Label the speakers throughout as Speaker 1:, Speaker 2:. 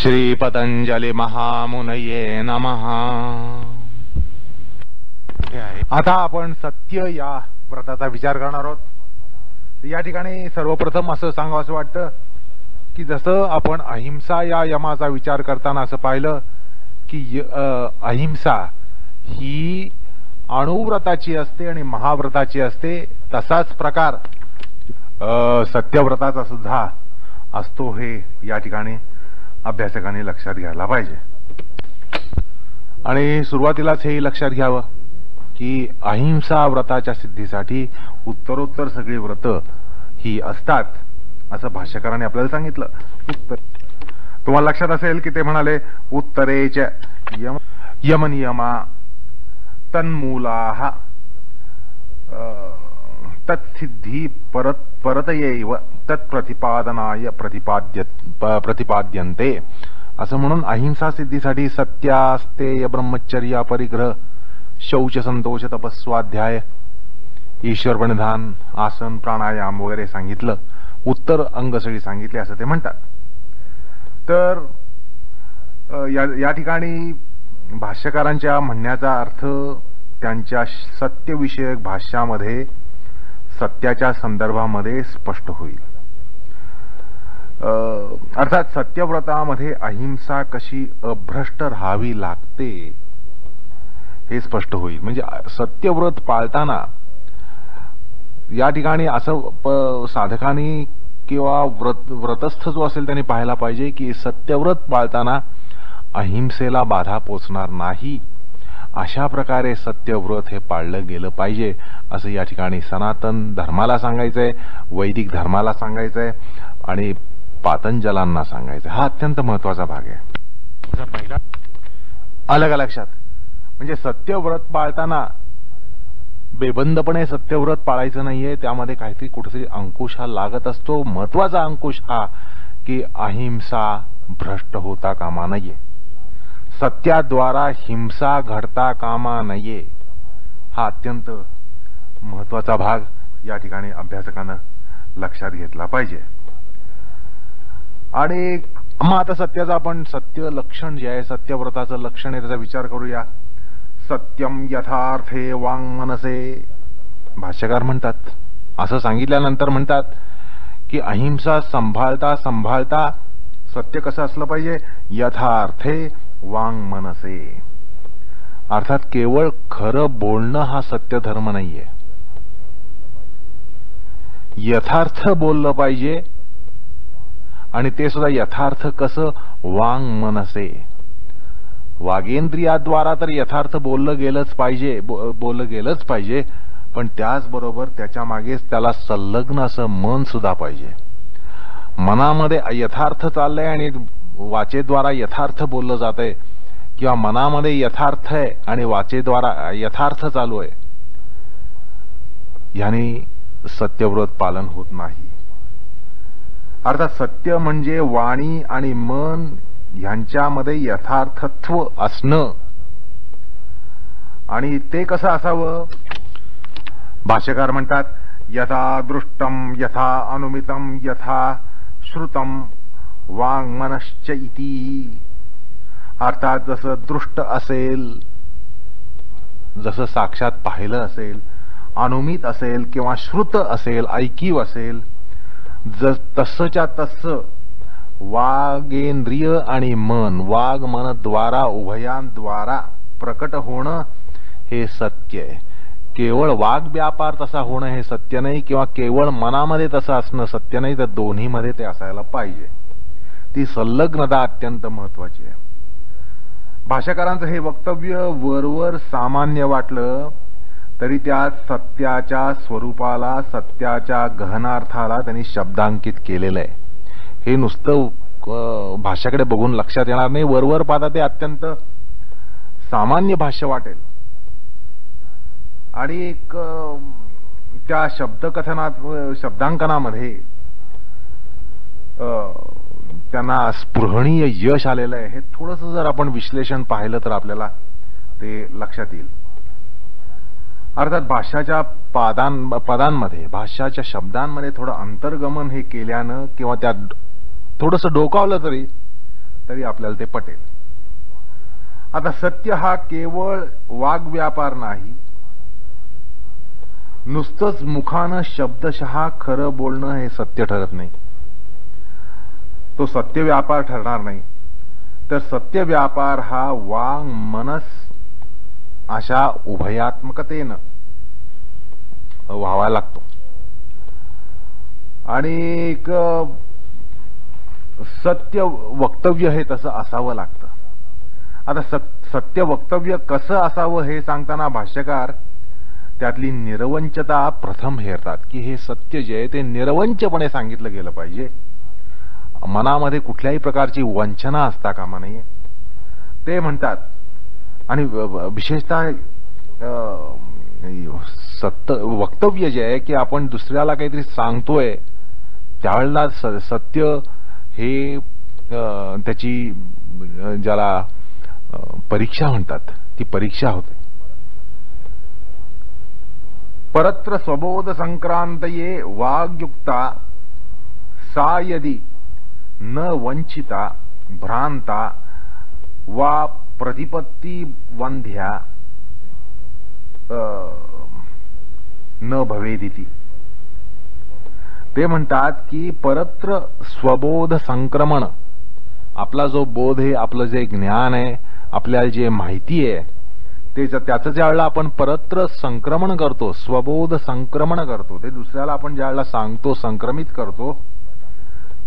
Speaker 1: श्री पतंजलि महामुनये नमः।
Speaker 2: आता आपण सत्य या व्रताचा विचार करणार आहोत। या ठिकाणी सर्वप्रथम असं सांगावं वाटतं की जसं आपण अहिंसा या यमाचा विचार करताना असं पाहिलं की अहिंसा ही अणुव्रताची असते आणि महाव्रताची असते, तसाच प्रकार सत्यव्रताचा सुद्धा असतो, हे या ठिकाणी अभ्यासकांनी लक्षात घ्यायला पाहिजे। आणि सुरुवातीलाच हे लक्षात घ्यावं की अहिंसा व्रताच्या सिद्धीसाठी उत्तरोत्तर सगळी व्रत ही असतात असं भाष्यकाराने आपल्याला सांगितलं। तुम्हाला लक्षात असेल की ते म्हणाले उत्तरेच यमनियमा तन्मूलाः तत्सिद्धी परतयैव तत्प्रतिपादनाय प्रतिपाद्यन्ते। असं म्हणून अहिंसा सिद्धीसाठी सत्यास्तेय ब्रह्मचर्य परिग्रह शौच संतोष तपस्वाध्याय ईश्वर प्रणिधान आसन प्राणायाम वगैरे सांगितलं, उत्तर अंग सगळी सांगितले असं ते म्हणतात। तर या ठिकाणी भाष्यकारांच्या म्हणण्याचा अर्थ त्यांच्या सत्यविषयक भाष्यामध्ये सत्याच्या संदर्भामध्ये स्पष्ट होईल। अर्थात सत्यव्रतामध्ये अहिंसा कशी अभ्रष्ट राहावी लागते हे स्पष्ट होईल। म्हणजे सत्यव्रत पाळताना या ठिकाणी असं साधकांनी किंवा व्रतस्थ जो असेल त्यांनी पाहायला पाहिजे की सत्यव्रत पाळताना अहिंसेला बाधा पोचणार नाही, अशा प्रकारे सत्यव्रत हे पाळलं गेलं पाहिजे असं या ठिकाणी सनातन धर्माला सांगायचंय, वैदिक धर्माला सांगायचंय आणि पातंजलांना सांगायचंय। हा अत्यंत महत्वाचा भाग आहे। पहिला अलग लक्षात म्हणजे सत्यव्रत पाळताना बेबंदपणे सत्यव्रत पाळायचं नाहीये, त्यामध्ये काहीतरी कुठेतरी अंकुश हा लागत असतो। महत्वाचा अंकुश हा की अहिंसा भ्रष्ट होता कामा नये, सत्याद्वारा हिंसा घडता कामा नये। हा अत्यंत महत्वाचा भाग या ठिकाणी अभ्यासकानं लक्षात घेतला पाहिजे। आणि मग आता सत्याचं आपण सत्य लक्षण जे आहे, सत्यव्रताचं लक्षण आहे त्याचा विचार करूया। सत्यम यथार्थे वाङ्मनसे भाष्यकार म्हणतात, असं सांगितल्यानंतर म्हणतात की अहिंसा सांभाळता सांभाळता सत्य कसं असलं पाहिजे, यथार्थे वाङ्मनसे। अर्थात केवळ खरं बोलणं हा सत्य धर्म नाहीये, यथार्थ बोललं पाहिजे आणि ते सुद्धा यथार्थ कसं, वाङ्मनसे। वागेंद्रियाद्वारा तर यथार्थ बोललं गेलंच पाहिजे, पण त्याचबरोबर त्याच्या मागेच त्याला संलग्न असं मन सुद्धा पाहिजे। मनामध्ये यथार्थ चाललंय आणि वाचेद्वारा यथार्थ बोललं जातंय, किंवा मनामध्ये यथार्थ आहे आणि वाचेद्वारा यथार्थ चालू आहे, याने सत्यव्रत पालन होत नाही। अर्थात सत्य म्हणजे वाणी आणि मन ह्यांच्यामध्ये यथार्थत्व असणं। आणि ते कसं असावं, भाष्यकार म्हणतात यथा दृष्टम यथा अनुमितम यथा श्रुतम वाङ्मनश्च इति। अर्थात जसं दृष्ट असेल, जसं साक्षात पाहिलं असेल, अनुमित असेल किंवा श्रुत असेल, ऐकीव असेल, तसंच्या तसं वागेंद्रिय आणि मन, वाग मन द्वारा उभयांद्वारा प्रकट होणं हे सत्य आहे। केवळ वाग व्यापार तसा होणं हे सत्य नाही, किंवा केवळ मनामध्ये तसं असणं सत्य नाही, तर दोन्हीमध्ये ते असायला पाहिजे। ती संलग्नता अत्यंत महत्वाची आहे। भाष्यकारांचं हे वक्तव्य वरवर सामान्य वाटलं तरी त्यात सत्याच्या स्वरूपाला, सत्याच्या गहनार्थाला त्यांनी शब्दांकित केलेलं आहे। हे नुसतं भाष्याकडे बघून लक्षात येणार नाही, वरवर पाहता ते अत्यंत सामान्य भाष्य वाटेल। आणि एक त्या शब्दांकनामध्ये त्यांना स्पृहणीय यश आलेलं आहे। हे थोडंसं जर आपण विश्लेषण पाहिलं तर आपल्याला ते लक्षात येईल। अर्थात भाष्याच्या पदांमध्ये, भाष्याच्या शब्दांमध्ये थोडं अंतर्गमन हे केल्यानं किंवा त्यात थोडंसं डोकावलं तरी तरी आपल्याला ते पटेल. आता सत्य हा केवळ वाग्व्यापार नाही, नुसतंच मुखानं शब्दशः खरं बोलणं हे सत्य ठरत नाही. तो सत्य व्यापार ठरणार नाही. तर सत्य व्यापार हा वाङ् मनस अशा उभयात्मकतेनं व्हावा लागतो. आणि एक सत्य वक्तव्य हे तसं असावं लागतं. आता सत्य वक्तव्य कसं असावं हे सांगताना भाष्यकार त्यातली निरवंचता प्रथम हेरतात, की हे सत्य जे आहे ते निरवंचपणे सांगितलं गेलं पाहिजे. मनामध्ये कुठल्याही प्रकारची वंचना असता कामा नये ते म्हणतात. आणि विशेषतः वक्तव्य जे आहे की आपण दुसऱ्याला काहीतरी सांगतोय त्यावेळेला सत्य हे त्याची ज्याला परीक्षा म्हणतात ती परीक्षा होते. परत्र स्वबोध संक्रांतये वाग्युक्ता सा यदि न वंचिता भ्रांता वा प्रतिपत्ती वंध्या न भवेदिती. ते म्हणतात की परत्र स्वबोध संक्रमण, आपला जो बोध आहे, आपलं जे ज्ञान आहे, आपल्याला जे माहिती आहे त्याचं ज्या वेळेला आपण परत्र संक्रमण करतो, स्वबोध संक्रमण करतो, ते दुसऱ्याला आपण ज्या वेळेला सांगतो, संक्रमित करतो,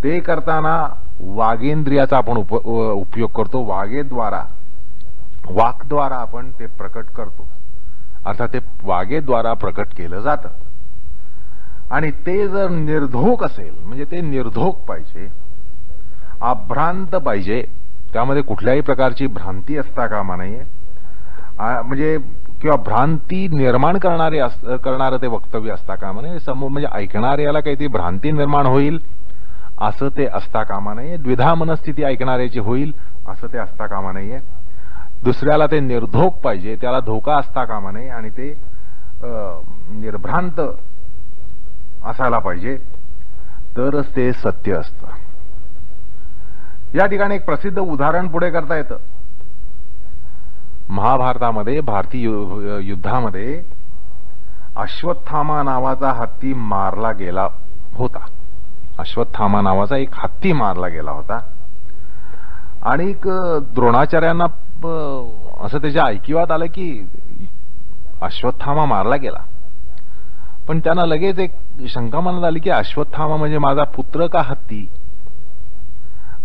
Speaker 2: ते करताना वागेंद्रियाचा आपण उपयोग करतो. वाक्द्वारा आपण ते प्रकट करतो. अर्थात ते वागेद्वारा प्रकट केलं जातं. आणि ते जर निर्धोक असेल, म्हणजे ते निर्धोक पाहिजे, अभ्रांत पाहिजे, त्यामध्ये कुठल्याही प्रकारची भ्रांती असता कामा नये. म्हणजे किंवा भ्रांती निर्माण करणारं ते वक्तव्य असता कामा नये. म्हणजे ऐकणाऱ्याला काहीतरी भ्रांती निर्माण होईल असं ते असता कामा नये. द्विधा मनस्थिती ऐकणाऱ्याची होईल असं ते असता कामा नये. दुसऱ्याला ते निर्धोक पाहिजे, त्याला धोका असता कामा नये आणि ते निर्भ्रांत असायला पाहिजे, तरच ते सत्य असतं. या ठिकाणी एक प्रसिद्ध उदाहरण पुढे करता येतं. महाभारतामध्ये, भारतीय युद्धामध्ये अश्वत्थामा नावाचा हत्ती मारला गेला होता. अश्वत्थामा नावाचा एक हत्ती मारला गेला होता. आणि द्रोणाचार्यांना असं त्याच्या ऐकिवात आलं की अश्वत्थामा मारला गेला. पण त्यांना लगेच एक शंका मनात आली की अश्वत्थामा म्हणजे माझा पुत्र का हत्ती.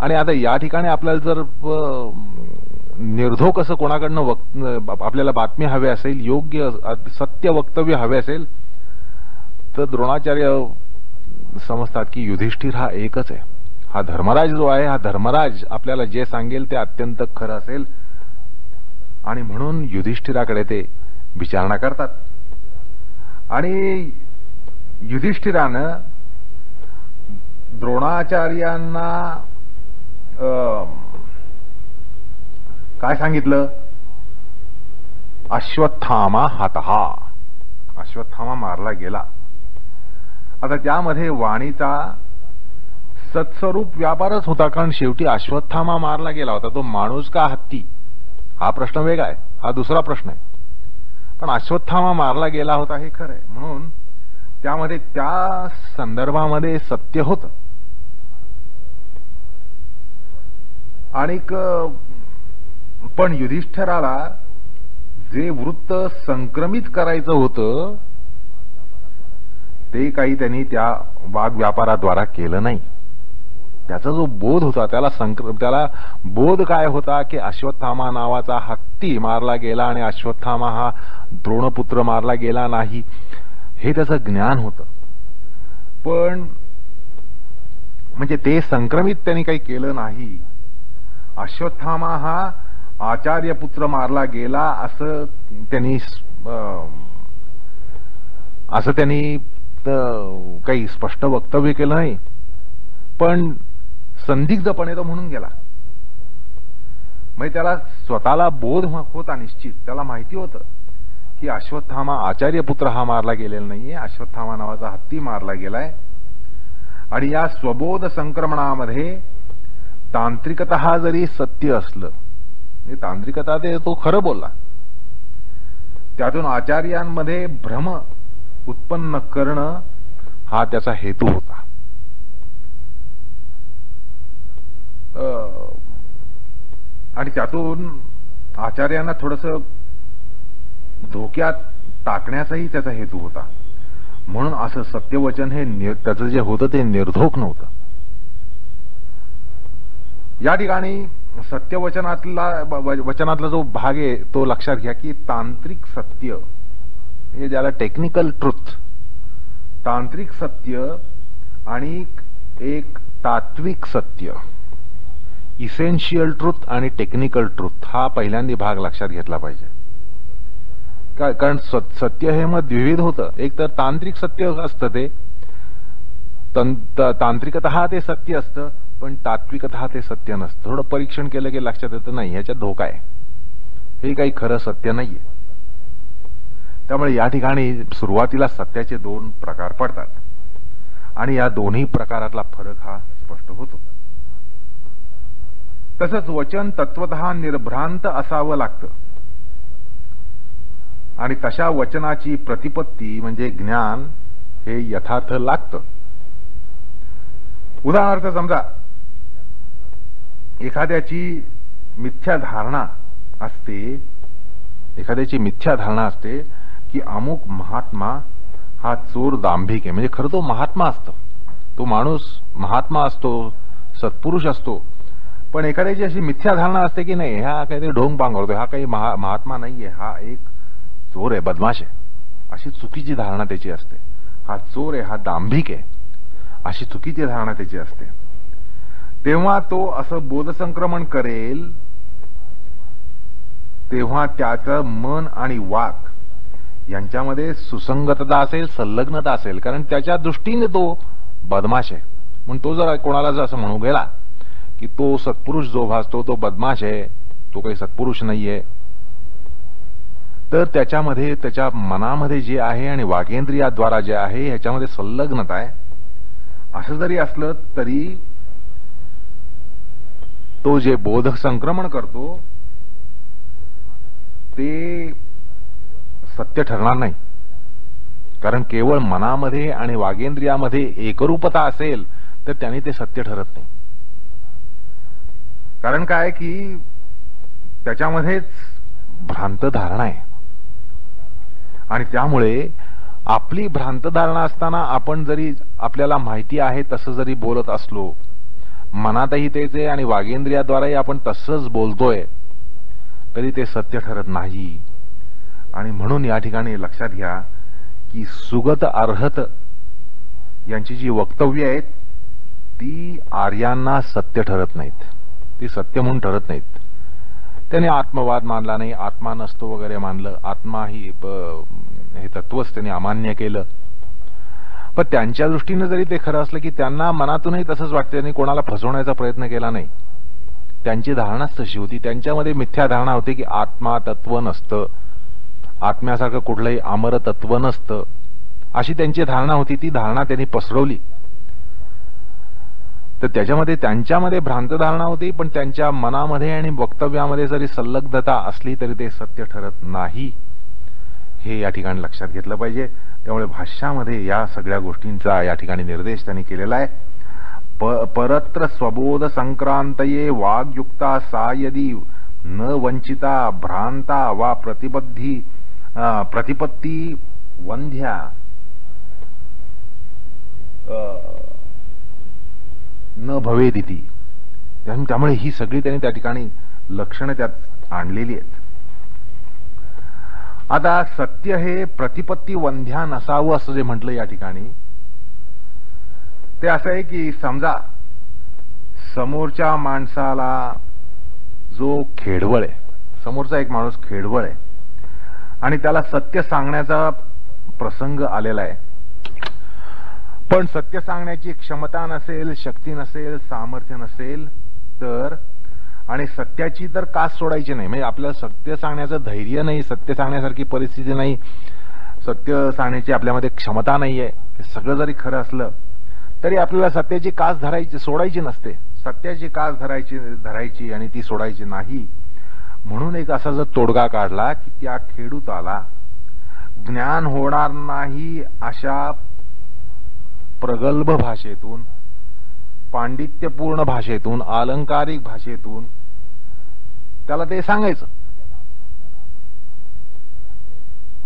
Speaker 2: आणि आता या ठिकाणी आपल्याला जर निर्धोक असं कोणाकडनं आपल्याला बातमी हवी असेल, योग्य सत्य वक्तव्य हवे असेल, तर द्रोणाचार्य समजतात की युधिष्ठिर हा एकच आहे. हा धर्मराज जो आहे, हा धर्मराज आपल्याला जे सांगेल ते अत्यंत खरं असेल. आणि म्हणून युधिष्ठिराकडे ते विचारणा करतात. आणि युधिष्ठिरानं द्रोणाचार्यांना काय सांगितलं? अश्वत्थामा हतहा, अश्वत्थामा मारला गेला. आता त्यामध्ये वाणीचा सत्स्वरूप व्यापारच होता, कारण शेवटी अश्वत्थामा मारला गेला होता. तो माणूस का हत्ती हा प्रश्न वेगळा आहे, हा दुसरा प्रश्न आहे. पण अश्वत्थामा मारला गेला होता हे खरं आहे. म्हणून त्यामध्ये त्या संदर्भामध्ये सत्य होतं. आणि पण युधिष्ठिराला जे वृत्त संक्रमित करायचं होतं ते काही त्यांनी त्या वाग्व्यापाराद्वारा केलं नाही. त्याचा जो बोध होता त्याला बोध काय होता की अश्वत्थामा नावाचा हत्ती मारला गेला आणि अश्वत्थामा हा द्रोणपुत्र मारला गेला नाही, हे त्याचं ज्ञान होतं. पण म्हणजे ते संक्रमित त्यांनी काही केलं नाही. अश्वत्थामा हा आचार्यपुत्र मारला गेला असं त्यांनी काही स्पष्ट वक्तव्य केलं नाही. पण संदिग्धपणे तो म्हणून गेला. म्हणजे त्याला स्वतःला बोध होता निश्चित. त्याला माहिती होतं की अश्वत्थामा आचार्यपुत्र हा मारला गेलेला नाहीये, अश्वत्थामा नावाचा हत्ती मारला गेलाय. आणि या स्वबोध संक्रमणामध्ये तांत्रिकतः जरी सत्य असलं, म्हणजे तांत्रिकता ते तो खरं बोलला, त्यातून आचार्यांमध्ये भ्रम उत्पन्न करणं हा त्याचा हेतू होता. आणि त्यातून आचार्यांना थोडंसं धोक्यात टाकण्याचाही त्याचा हेतू होता. म्हणून असं सत्यवचन हे त्याचं जे होतं ते निर्धोक नव्हतं. या ठिकाणी वचनातला जो भाग आहे तो लक्षात घ्या की तांत्रिक सत्य म्हणजे ज्याला टेक्निकल ट्रुथ, तांत्रिक सत्य आणि एक तात्विक सत्य, इसेन्शियल ट्रुथ आणि टेक्निकल ट्रुथ, हा पहिल्यांदा भाग लक्षात घेतला पाहिजे. कारण सत्य हे मग द्विविध होतं. एक तर तांत्रिक सत्य असतं, ते तांत्रिकतः ते सत्य असतं, पण तात्विकतः ते सत्य नसतं. थोडं परीक्षण केलं की लक्षात येतं नाही ह्याच्यात धोका आहे, हे काही खरं सत्य नाहीये. त्यामुळे या ठिकाणी सुरुवातीला सत्याचे दोन प्रकार पडतात आणि या दोन्ही प्रकारातला फरक हा स्पष्ट होतो. तसंच वचन तत्वतः निर्भ्रांत असावं लागतं आणि तशा वचनाची प्रतिपत्ती म्हणजे ज्ञान हे यथार्थ लागतं. उदाहरणार्थ समजा एखाद्याची मिथ्या धारणा असते की अमुक महात्मा हा चोर दांभिक आहे, म्हणजे खरं तो महात्मा असतो, तो माणूस महात्मा असतो, सत्पुरुष असतो, पण एखाद्याची अशी मिथ्या धारणा असते की नाही हा काहीतरी ढोंग पांघरतोय, हा काही महात्मा नाहीये, हा एक चोर आहे, बदमाश आहे, अशी चुकीची धारणा त्याची असते. हा चोर आहे, हा दांभिक आहे, अशी चुकीची धारणा त्याची असते. तेव्हा तो असं बोधसंक्रमण करेल तेव्हा त्याचं मन आणि वाक यांच्यामध्ये सुसंगतता असेल, संलग्नता असेल, कारण त्याच्या दृष्टीने तो बदमाश आहे. म्हणून तो जर कोणाला जर असं म्हणू गेला की तो सत्पुरुष जो भासतो तो बदमाश आहे, तो काही सत्पुरुष नाहीये, तर त्याच्यामध्ये त्याच्या मनामध्ये जे आहे आणि वागेंद्रियाद्वारा जे आहे ह्याच्यामध्ये संलग्नता आहे. असं जरी असलं तरी तो जे बोध संक्रमण करतो ते सत्य ठरणार नाही. कारण केवळ मनामध्ये आणि वागेंद्रियामध्ये एकरूपता असेल तर त्याने ते सत्य ठरत नाही. कारण काय की त्याच्यामध्येच भ्रांत धारणा आहे आणि त्यामुळे आपली भ्रांत धारणा असताना आपण जरी आपल्याला माहिती आहे तसं जरी बोलत असलो, मनातही तेच आहे आणि वागेंद्रियाद्वाराही आपण तसंच बोलतोय, तरी ते सत्य ठरत नाही. आणि म्हणून या ठिकाणी लक्षात घ्या की सुगत अर्हत यांची जी वक्तव्य आहेत ती आर्यांना सत्य ठरत नाहीत, ती सत्य म्हणून ठरत नाहीत. त्याने आत्मवाद मानला नाही, आत्मा नसतो वगैरे मानलं, आत्मा ही हे तत्वच त्यांनी अमान्य केलं. पण त्यांच्या दृष्टीनं जरी ते खरं असलं की त्यांना मनातूनही तसंच वाटतं, त्यांनी कोणाला फसवण्याचा प्रयत्न केला नाही. त्यांची धारणाच तशी होती. त्यांच्यामध्ये मिथ्या धारणा होती की आत्मा तत्व नसतं, आत्म्यासारखं कुठलंही अमर तत्व नसतं, अशी त्यांची धारणा होती. ती धारणा त्यांनी पसरवली. तर त्याच्यामध्ये त्यांच्यामध्ये भ्रांत धारणा होती, पण त्यांच्या मनामध्ये आणि वक्तव्यामध्ये जरी संलग्नता असली तरी ते सत्य ठरत नाही, हे या ठिकाणी लक्षात घेतलं पाहिजे. त्यामुळे भाष्यामध्ये या सगळ्या गोष्टींचा या ठिकाणी निर्देश त्यांनी केलेला आहे. परत्र स्वबोध संक्रांतये वाग्युक्ता सा यदी न वंचिता भ्रांता वा प्रतिपत्ती वंध्या न भवेदिती. त्यामुळे ही सगळी त्यांनी त्या ठिकाणी लक्षणं त्यात आणलेली आहेत. आता सत्य हे प्रतिपत्ती वंध्या नसावं असं जे म्हटलं या ठिकाणी ते असं आहे की समजा समोरच्या माणसाला जो खेडवळ आहे, समोरचा एक माणूस खेडवळ आहे आणि त्याला सत्य सांगण्याचा प्रसंग आलेला आहे, पण सत्य सांगण्याची क्षमता नसेल, शक्ती नसेल, सामर्थ्य नसेल तर, आणि सत्याची तर कास सोडायची नाही, म्हणजे आपल्याला सत्य सांगण्याचं धैर्य नाही, सत्य सांगण्यासारखी परिस्थिती नाही, सत्य सांगण्याची आपल्यामध्ये क्षमता नाहीये, हे सगळं जरी खरं असलं तरी आपल्याला सत्याची कास धरायची सोडायची नसते. सत्याची कास धरायची आणि ती सोडायची नाही, म्हणून एक असा जर तोडगा काढला की त्या खेडूताला ज्ञान होणार नाही अशा प्रगल्भ भाषेतून, पांडित्यपूर्ण भाषेतून, अलंकारिक भाषेतून त्याला ते सांगायचं.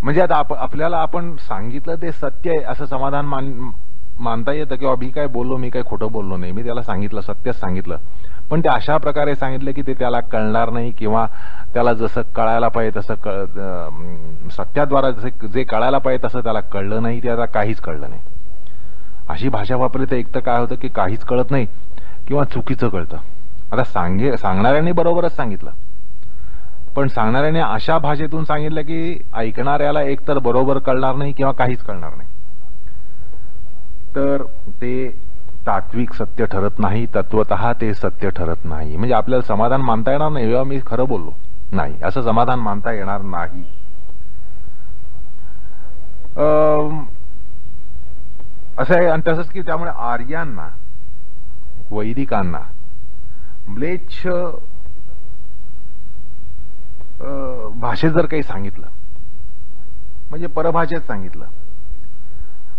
Speaker 2: म्हणजे आता आपल्याला आपण सांगितलं ते सत्य आहे असं समाधान मानता येतं, किंवा मी काय बोललो, मी काय खोटं बोललो नाही, मी त्याला सांगितलं, सत्यच सांगितलं. पण ते अशा प्रकारे सांगितलं की ते त्याला कळणार नाही, किंवा त्याला जसं कळायला पाहिजे तसं सत्याद्वारा जे कळायला पाहिजे तसं त्याला कळलं नाही, त्याला काहीच कळलं नाही. अशी भाषा वापरली तर एक तर काय होतं की काहीच कळत नाही किंवा चुकीचं कळतं. आता सांगणाऱ्याने बरोबरच सांगितलं, पण सांगणाऱ्याने अशा भाषेतून सांगितलं की ऐकणाऱ्याला एकतर बरोबर कळणार नाही किंवा काहीच कळणार नाही, तर ते तात्विक सत्य ठरत नाही, तत्वतः ते सत्य ठरत नाही. म्हणजे आपल्याला समाधान मानता येणार नाही, जेव्हा मी खरं बोललो नाही असं समाधान मानता येणार नाही. असं आहे. आणि तसंच की त्यामुळे आर्यांना, वैदिकांना म्लेच्छ भाषेत जर काही सांगितलं, म्हणजे परभाषेत सांगितलं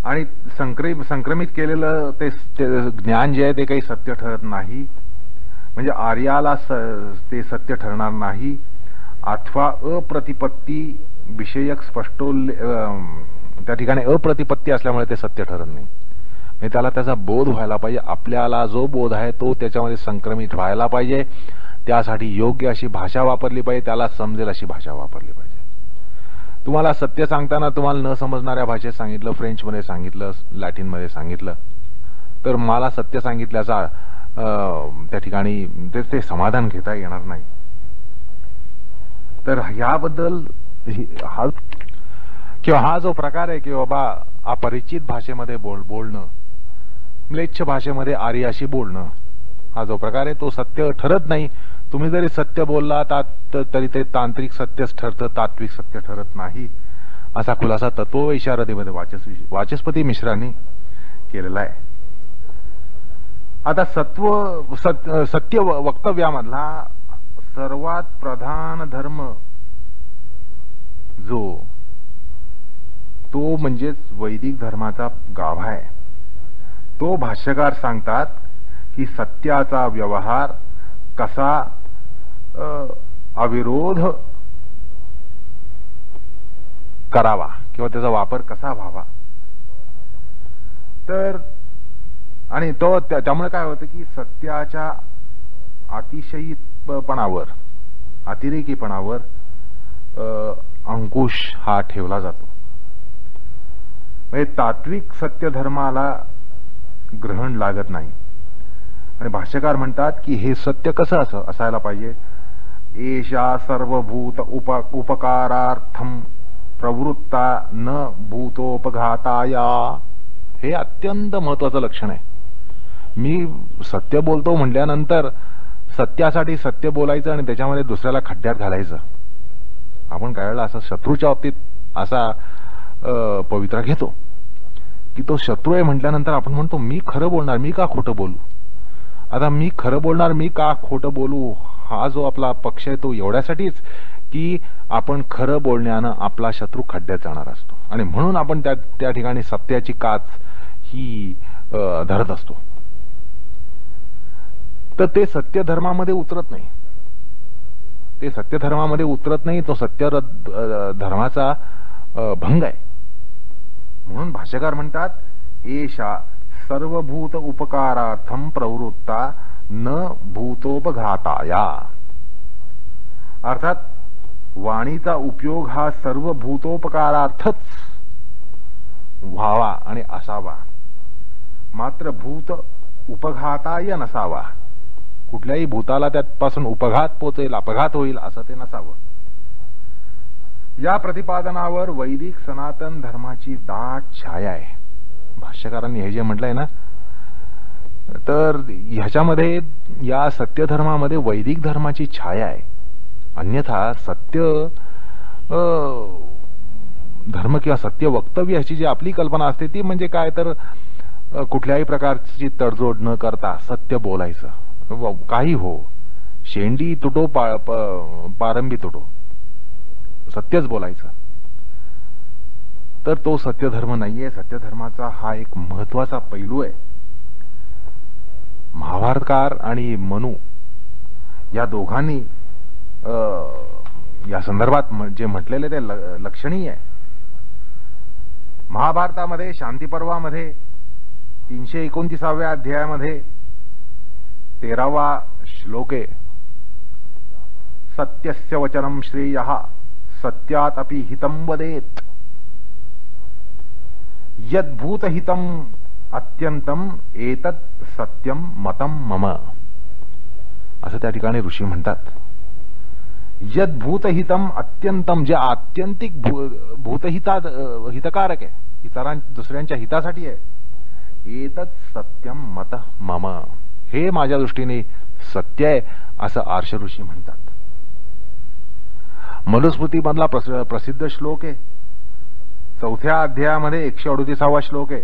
Speaker 2: आणि संक्रमित केलेलं ते ज्ञान जे आहे ते काही सत्य ठरत नाही, म्हणजे आर्याला ते सत्य ठरणार नाही, अथवा अप्रतिपत्ती विषयक त्या ठिकाणी अप्रतिपत्ती असल्यामुळे ते सत्य ठरत नाही. म्हणजे त्याला त्याचा बोध व्हायला पाहिजे, आपल्याला जो बोध आहे तो त्याच्यामध्ये संक्रमित व्हायला पाहिजे. त्यासाठी योग्य अशी भाषा वापरली पाहिजे, त्याला समजेल अशी भाषा वापरली पाहिजे. तुम्हाला सत्य सांगताना तुम्हाला न समजणाऱ्या भाषेत सांगितलं, फ्रेंचमध्ये सांगितलं, लॅटिनमध्ये सांगितलं, तर मला सत्य सांगितल्याचा त्या ठिकाणी ते समाधान घेता येणार नाही. तर याबद्दल किंवा हा जो प्रकार आहे की बाबा अपरिचित भाषेमध्ये बोलणं, म्लेच्छ भाषेमध्ये आर्याशी बोलणं, हा जो प्रकार आहे तो सत्य ठरत नाही. तुम्ही जरी सत्य बोलला तरी ते तांत्रिक सत्यच ठरतं, तात्विक सत्य ठरत नाही, असा खुलासा तत्ववैशारदीमध्ये वाचस्पती मिश्रांनी केलेला आहे. आता सत्य वक्तव्यामधला सर्वात प्रधान धर्म जो तो म्हणजेच वैदिक धर्माचा गाभा आहे. तो भाष्यकार सांगतात की सत्याचा व्यवहार कसा अविरोध करावा किंवा त्याचा वापर कसा व्हावा. तर आणि तो त्यामुळे काय होतं की सत्याच्या अतिशयीपणावर, अतिरेकीपणावर अंकुश हा ठेवला जातो. म्हणजे तात्विक सत्य धर्माला ग्रहण लागत नाही. आणि भाष्यकार म्हणतात की हे सत्य कसं असायला पाहिजे. एषा सर्वभूत उपकारार्थम प्रवृत्ता न भूतोपघाताया. हे अत्यंत महत्वाचं लक्षण आहे. मी सत्य बोलतो म्हटल्यानंतर सत्यासाठी सत्य बोलायचं आणि त्याच्यामध्ये दुसऱ्याला खड्ड्यात घालायचं. आपण काय वेळेला असं शत्रूच्या बाबतीत असा पवित्रा घेतो की तो शत्रू आहे म्हटल्यानंतर आपण म्हणतो मी खरं बोलणार, मी का खोटं बोलू. आता मी खरं बोलणार, मी का खोटं बोलू, हा जो आपला पक्ष आहे तो एवढ्यासाठीच की आपण खरं बोलण्यानं आपला शत्रू खड्ड्यात जाणार असतो आणि म्हणून आपण त्या ठिकाणी सत्याची काच ही धरत असतो. तर ते सत्य धर्मामध्ये उतरत नाही, ते सत्य धर्मामध्ये उतरत नाही, तो सत्य धर्माचा भंग आहे. म्हणून भाष्यकार म्हणतात एषा सर्वभूत उपकारार्थम प्रवृत्ता न भूतोपघाताया. अर्थात वाणीचा उपयोग हा सर्व भूतोपकारार्थच व्हावा आणि असावा, मात्र भूत उपघाताय नसावा. कुठल्याही भूताला त्यापासून उपघात पोचेल, अपघात होईल असं ते नसावं. या प्रतिपादनावर वैदिक सनातन धर्माची दाट छाया आहे. भाष्यकारांनी हे जे म्हटलंय ना, तर ह्याच्यामध्ये या सत्य धर्मामध्ये वैदिक धर्माची छाया आहे. अन्यथा सत्य धर्म किंवा सत्य वक्तव्य ह्याची जी आपली कल्पना असते ती म्हणजे काय तर कुठल्याही प्रकारची तडजोड न करता सत्य बोलायचं, काही हो, शेंडी तुटो पारंबी तुटो, सत्यच बोलायचं, तर तो सत्यधर्म नाहीये. सत्यधर्माचा हा एक महत्वाचा पैलू आहे. महाभारतकार आणि मनू या दोघांनी या संदर्भात जे म्हटलेले ते लक्षणीय आहे. महाभारतामध्ये शांती पर्वामध्ये 329व्या अध्यायामध्ये 13वा श्लोक आहे, सत्यस्य वचनम श्रेयः सत्यात अपि हितं वदेत यद्भूत हितं अत्यंतम एतत् सत्यम मतम मम, असं त्या ठिकाणी ऋषी म्हणतात. यद्भूतहितम अत्यंतम, जे आत्यंतिक हितकारक आहे, दुसऱ्यांच्या हितासाठी आहे, एतत् सत्यम मत मम, हे माझ्या दृष्टीने सत्य आहे, असं आर्ष ऋषी म्हणतात. मनुस्मृतीमधला प्रसिद्ध श्लोक आहे, 4थ्या अध्यायामध्ये 138वा श्लोक आहे,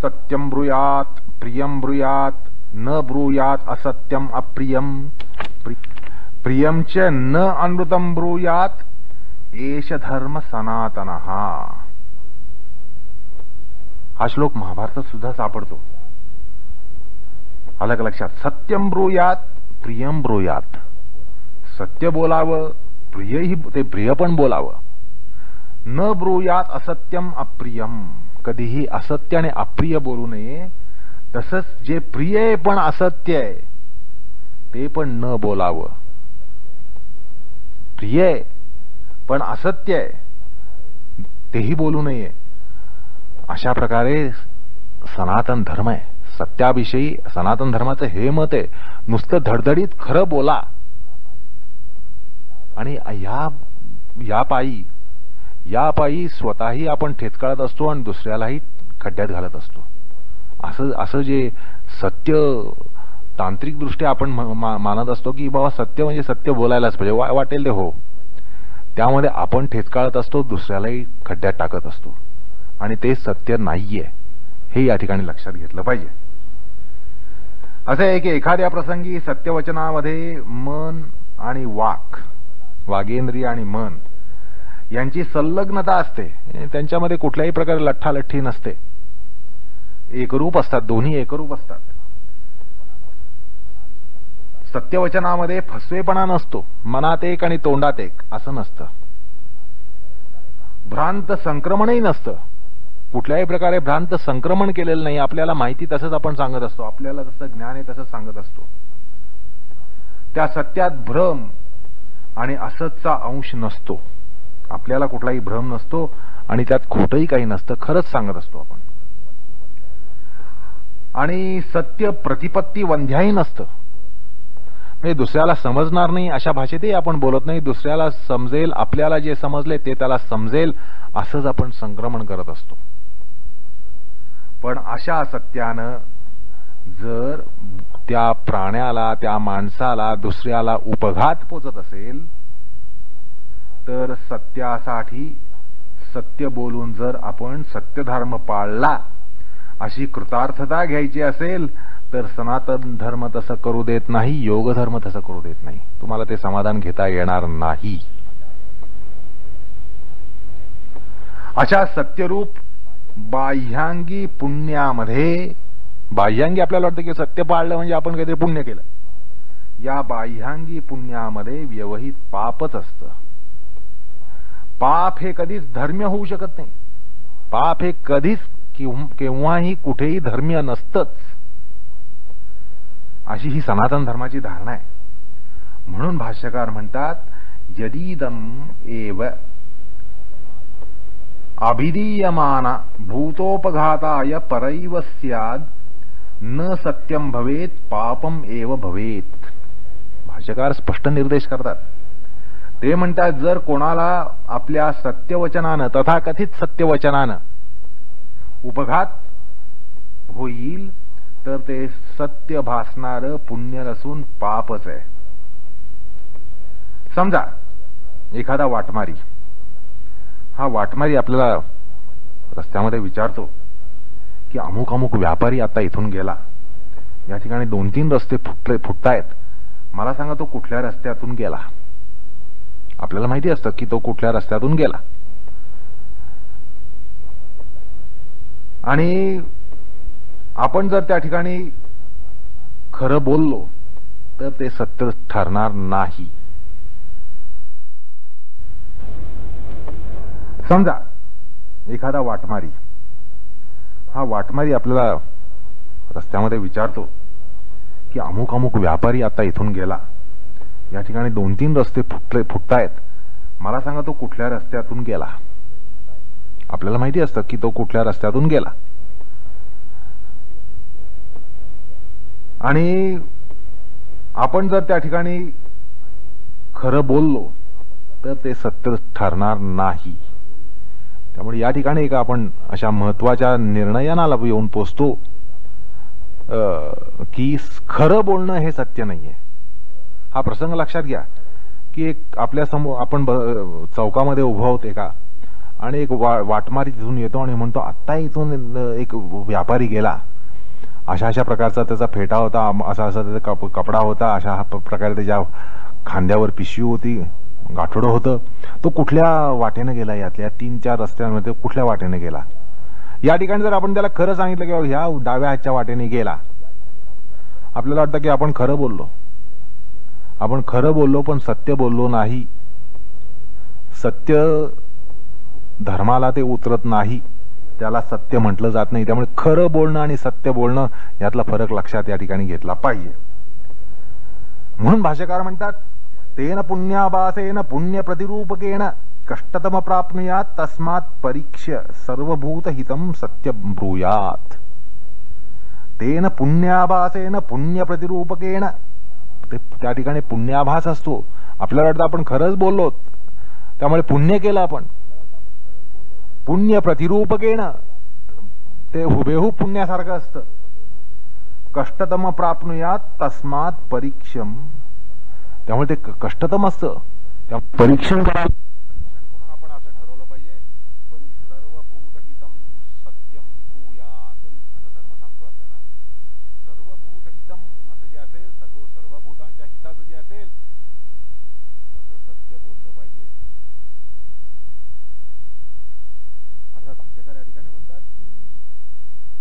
Speaker 2: सत्यम ब्रूयात प्रियम ब्रूयात न ब्रूयात असत्यम अप्रियम प्रियम च न अनृतम ब्रूयात एष धर्म सनातनः. हा श्लोक महाभारतात सुद्धा सापडतो. अलग लक्षात, सत्यम ब्रूयात प्रियम ब्रूयात, सत्य बोलावं, प्रियही ते प्रिय पण बोलावं. न ब्रूयात असत्यम अप्रियम, कधीही असत्य आणि अप्रिय बोलू नये. तसंच जे प्रिय आहे पण असत्य आहे ते पण न बोलावं. प्रिय आहे पण असत्य आहे तेही बोलू नये. अशा प्रकारे सनातन धर्म आहे. सत्याविषयी सनातन धर्माचं हे मत आहे, नुसतं धडधडीत खरं बोला आणि या पायी स्वतःही आपण ठेचकाळत असतो आणि दुसऱ्यालाही खड्ड्यात घालत असतो. असं जे सत्य तांत्रिक दृष्ट्या आपण मानत असतो की बाबा सत्य म्हणजे सत्य बोलायलाच पाहिजे, वाटेल ते हो, त्यामध्ये आपण ठेचकाळत असतो, दुसऱ्यालाही खड्ड्यात टाकत असतो आणि ते सत्य नाहीये, हे या ठिकाणी लक्षात घेतलं पाहिजे. असं आहे की एखाद्या प्रसंगी सत्यवचनामध्ये मन आणि वागेंद्रिय आणि मन यांची संलग्नता असते. त्यांच्यामध्ये कुठल्याही प्रकारे लठ्ठालठ्ठी नसते, एकरूप असतात, दोन्ही एकरूप असतात. सत्यवचनामध्ये फसवेपणा नसतो, मनात एक आणि तोंडात एक असं नसतं. भ्रांत संक्रमणही नसतं, कुठल्याही प्रकारे भ्रांत संक्रमण केलेलं नाही. आपल्याला माहिती तसंच आपण सांगत असतो, आपल्याला जसं ज्ञान आहे तसंच सांगत असतो. त्या सत्यात भ्रम आणि असतचा अंश नसतो. आपल्याला कुठलाही भ्रम नसतो आणि त्यात खोटंही काही नसतं, खरंच सांगत असतो आपण. आणि सत्य प्रतिपत्ती वंध्याही नसतं, म्हणजे दुसऱ्याला समजणार नाही अशा भाषेतही आपण बोलत नाही. दुसऱ्याला समजेल, आपल्याला जे समजले ते त्याला समजेल असंच आपण संक्रमण करत असतो. पण अशा सत्यानं जर त्या प्राण्याला, त्या माणसाला, दुसऱ्याला उपघात पोचत असेल तर सत्यासाठी सत्य बोलून जर आपण सत्यधर्म पाळला, अशी कृतार्थता घ्यायची असेल तर सनातन धर्म तसं करू देत नाही, योग धर्म तसं करू देत नाही. तुम्हाला ते समाधान घेता येणार नाही. अशा सत्यरूप बाह्यांगी पुण्यामध्ये, बाह्यांगी आपल्याला वाटतं की सत्य पाळलं म्हणजे आपण काहीतरी पुण्य केलं, या बाह्यांगी पुण्यामध्ये व्यवहित पापच असतं. पाप हे कधीच धर्म्य होऊ शकत नाही. पाप हे कधीच केव्हाही कुठेही धर्मीय नसतंच, अशी ही सनातन धर्माची धारणा आहे. म्हणून भाष्यकार म्हणतात, यदीदम एव अभिधीयमाना भूतोपघाताय परैव स्याद न सत्यम भवेत पापम एव भवेत. भाष्यकार स्पष्ट निर्देश करतात. ते म्हणतात, जर कोणाला आपल्या सत्यवचनानं, तथाकथित सत्यवचनानं उपघात होईल तर ते सत्य भासणारं पुण्य नसून पापच आहे. समजा एखादा वाटमारी, हा वाटमारी आपल्याला रस्त्यामध्ये विचारतो की अमुक अमुक व्यापारी आता इथून गेला, या ठिकाणी 2-3 रस्ते फुटतायत, मला सांगा तो कुठल्या रस्त्यातून गेला? आपल्याला माहिती असतं की तो कुठल्या रस्त्यातून गेला. आणि आपण जर त्या ठिकाणी खरं बोललो तर ते सत्य ठरणार नाही. समजा एखादा वाटमारी, हा वाटमारी आपल्याला रस्त्यामध्ये विचारतो की अमुक अमुक व्यापारी आता इथून गेला, या ठिकाणी 2-3 रस्ते फुटतायत, मला सांगा तो कुठल्या रस्त्यातून गेला? आपल्याला माहिती असतं की तो कुठल्या रस्त्यातून गेला. आणि आपण जर त्या ठिकाणी खरं बोललो तर ते सत्य ठरणार नाही. त्यामुळे या ठिकाणी एक आपण अशा महत्वाच्या निर्णयाला येऊन पोचतो की खरं बोलणं हे सत्य नाहीये. हा प्रसंग लक्षात घ्या की एक आपल्या समोर आपण चौकामध्ये उभा होते का, आणि एक वाटमारी तिथून येतो आणि म्हणतो आत्ता इथून एक व्यापारी गेला, अशा अशा प्रकारचा त्याचा फेटा होता, असा असा त्याचा कपडा होता, अशा प्रकारे त्याच्या खांद्यावर पिशवी होती, गाठोडं होतं, तो कुठल्या वाटेने गेला, यातल्या 3-4 रस्त्यांमध्ये कुठल्या वाटेने गेला? या ठिकाणी जर आपण त्याला खरं सांगितलं की ह्या डाव्या हातच्या वाटेने गेला, आपल्याला वाटतं की आपण खरं बोललो. आपण खरं बोललो पण सत्य बोललो नाही. सत्य धर्माला ते उतरत नाही, त्याला सत्य म्हटलं जात नाही. त्यामुळे खरं बोलणं आणि सत्य बोलणं यातला फरक लक्षात या ठिकाणी घेतला पाहिजे. म्हणून भाष्यकार म्हणतात तेन पुण्याभासेन पुण्य प्रतिरूपकेण कष्टतम प्राप्नुयात तस्मात् परीक्ष्य सर्वभूत हितम सत्य ब्रूयात. तेन पुण्याभासेन पुण्य प्रतिरूपकेण, त्या ठिकाणी पुण्याभास असतो. आपल्याला वाटतं आपण खरंच बोललो त्यामुळे पुण्य केलं आपण. पुण्य प्रतिरूपकेण ते हुबेहूब पुण्यासारखं असतं. कष्टतम प्राप्नुयात तस्मात् परीक्षम, त्यामुळे ते कष्टतम असतं, त्यामुळे परीक्षण करा. आपण असं ठरवलं पाहिजे सर्वभूत हितम सत्यम ब्रूयात, असं धर्म सांगतो आपल्याला. सर्वभूत हितम असं जे असेल, सर्वभूतांच्या हिताचं जे असेल तसं सत्य बोललं पाहिजे. अर्थात भाष्यकार या ठिकाणी म्हणतात की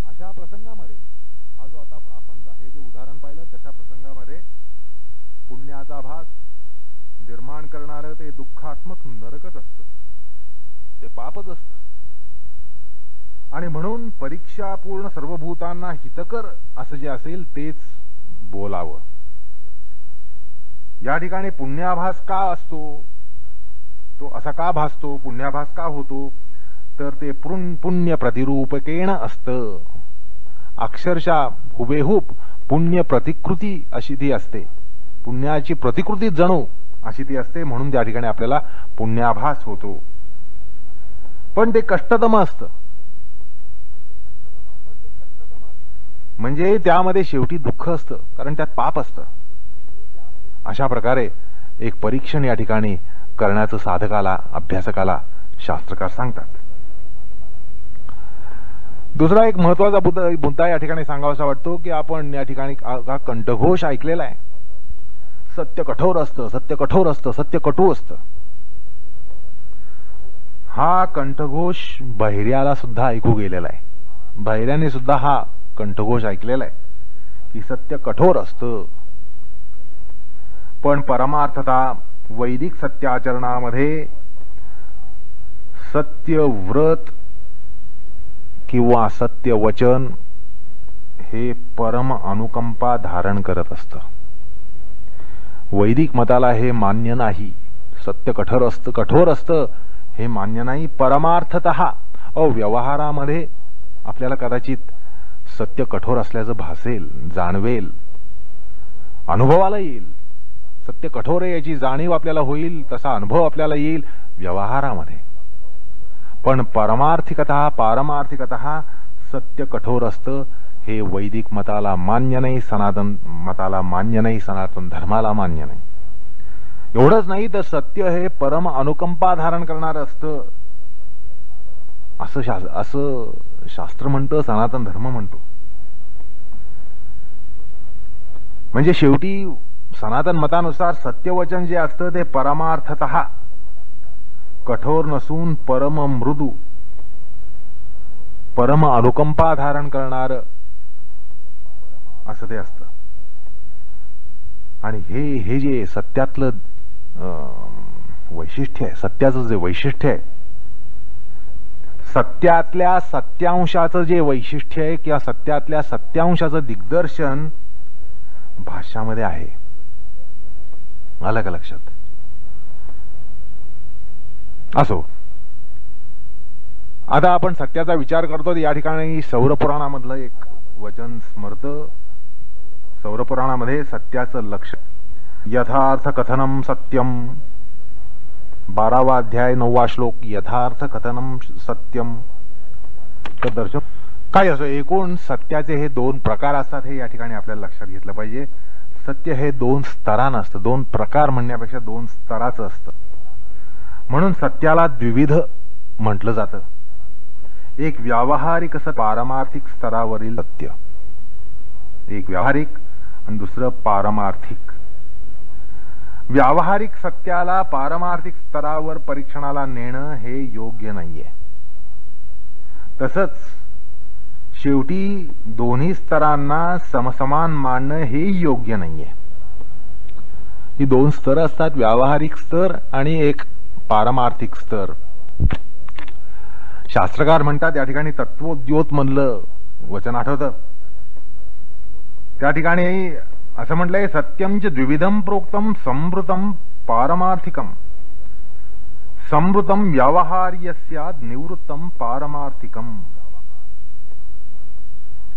Speaker 2: अशा प्रसंगामध्ये, हा जो आता आपण हे जे उदाहरण पाहिलं तशा प्रसंगामध्ये पुण्याचा भास निर्माण करणारं ते दुःखात्मक नरकच असतं, ते पापच असतं. आणि म्हणून परीक्षापूर्ण सर्वभूतांना हितकर असं जे असेल तेच बोलावं. या ठिकाणी पुण्याभास का असतो, तो असा का भासतो, पुण्याभास का होतो, तर ते पुण्य प्रतिरूपकेण असतं. अक्षरशः हुबेहूब पुण्य प्रतिकृती अशी ती असते, पुण्याची प्रतिकृती जणू अशी ती असते, म्हणून त्या ठिकाणी आपल्याला पुण्याभास होतो. पण ते कष्टतम असतं, म्हणजे त्यामध्ये शेवटी दुःख असतं, कारण त्यात पाप असतं. अशा प्रकारे एक परीक्षण या ठिकाणी करण्याचं साधकाला, अभ्यासकाला शास्त्रकार सांगतात. दुसरा एक महत्वाचा मुद्दा या ठिकाणी सांगावासा वाटतो की आपण या ठिकाणी हा कंठघोष ऐकलेला आहे, सत्य कठोर असतं, सत्य कठोर असतं, सत्य कटू असतं. हा कंठघोष बहिऱ्याला सुद्धा ऐकू गेलेला आहे. बहिऱ्याने सुद्धा हा कंठघोष ऐकलेला आहे की सत्य कठोर असतं. पण परमार्थता वैदिक सत्याचरणामध्ये सत्यव्रत किंवा सत्य वचन हे परम अनुकंपा धारण करत असतं. वैदिक मताला हे मान्य नाही, सत्य कठोर असतं हे मान्य नाही. परमार्थतः व्यवहारामध्ये आपल्याला कदाचित सत्य कठोर असल्याचं भासेल, जाणवेल, अनुभवाला येईल. सत्य कठोर आहे याची जाणीव आपल्याला होईल, तसा अनुभव आपल्याला येईल व्यवहारामध्ये. पण पारमार्थिकतः सत्य कठोर असतं हे वैदिक मताला मान्य नाही, सनातन मताला मान्य नाही, सनातन धर्माला मान्य नाही. एवढंच नाही तर सत्य हे परम अनुकंपा धारण करणार असतं असं शास्त्र म्हणतं, सनातन धर्म म्हणतो. म्हणजे शेवटी सनातन मतानुसार सत्यवचन जे असतं ते परमार्थतः कठोर नसून परम मृदू, परम अनुकंपा धारण करणार असं ते असतं. आणि हे जे सत्यातलं वैशिष्ट्य आहे, सत्याचं जे वैशिष्ट्य आहे, सत्यातल्या सत्यांशाचं जे वैशिष्ट्य आहे किंवा सत्यातल्या सत्यांशाचं दिग्दर्शन भाष्यामध्ये आहे. आलं का लक्षात? असो, आता आपण सत्याचा विचार करतो. या ठिकाणी सौरपुराणामधलं एक वचन स्मरतं. सौरपुराणामध्ये सत्याचं लक्ष, यथार्थ कथनम सत्यम, 12वा अध्याय 9वा श्लोक, यथार्थ कथनम सत्यम. तर दर्शक काय असो, एकूण सत्याचे हे 2 प्रकार असतात हे या ठिकाणी आपल्याला लक्षात घेतलं पाहिजे. सत्य हे 2 स्तरानं असतं, 2 प्रकार म्हणण्यापेक्षा 2 स्तराचं असतं. म्हणून सत्याला द्विविध म्हटलं जातं. एक व्यावहारिक असं पारमार्थिक स्तरावरील सत्य, एक व्यावहारिक आणि दुसरं पारमार्थिक. व्यावहारिक सत्याला पारमार्थिक स्तरावर परीक्षणाला नेणं हे योग्य नाहीये. तसंच शेवटी दोन्ही स्तरांना समसमान मानणं हे योग्य नाहीये. ही 2 स्तर असतात, व्यावहारिक स्तर आणि एक पारमार्थिक स्तर. शास्त्रकार म्हणतात, या ठिकाणी तत्वोद्योत म्हणलं वचन आठवतं, त्या ठिकाणी असं म्हटलंय, सत्यम च द्विविधम प्रोक्तम संवृतम पारमार्थिकम, संवृतम व्यावहार्य स्यात् निवृत्तम पारमार्थिकम.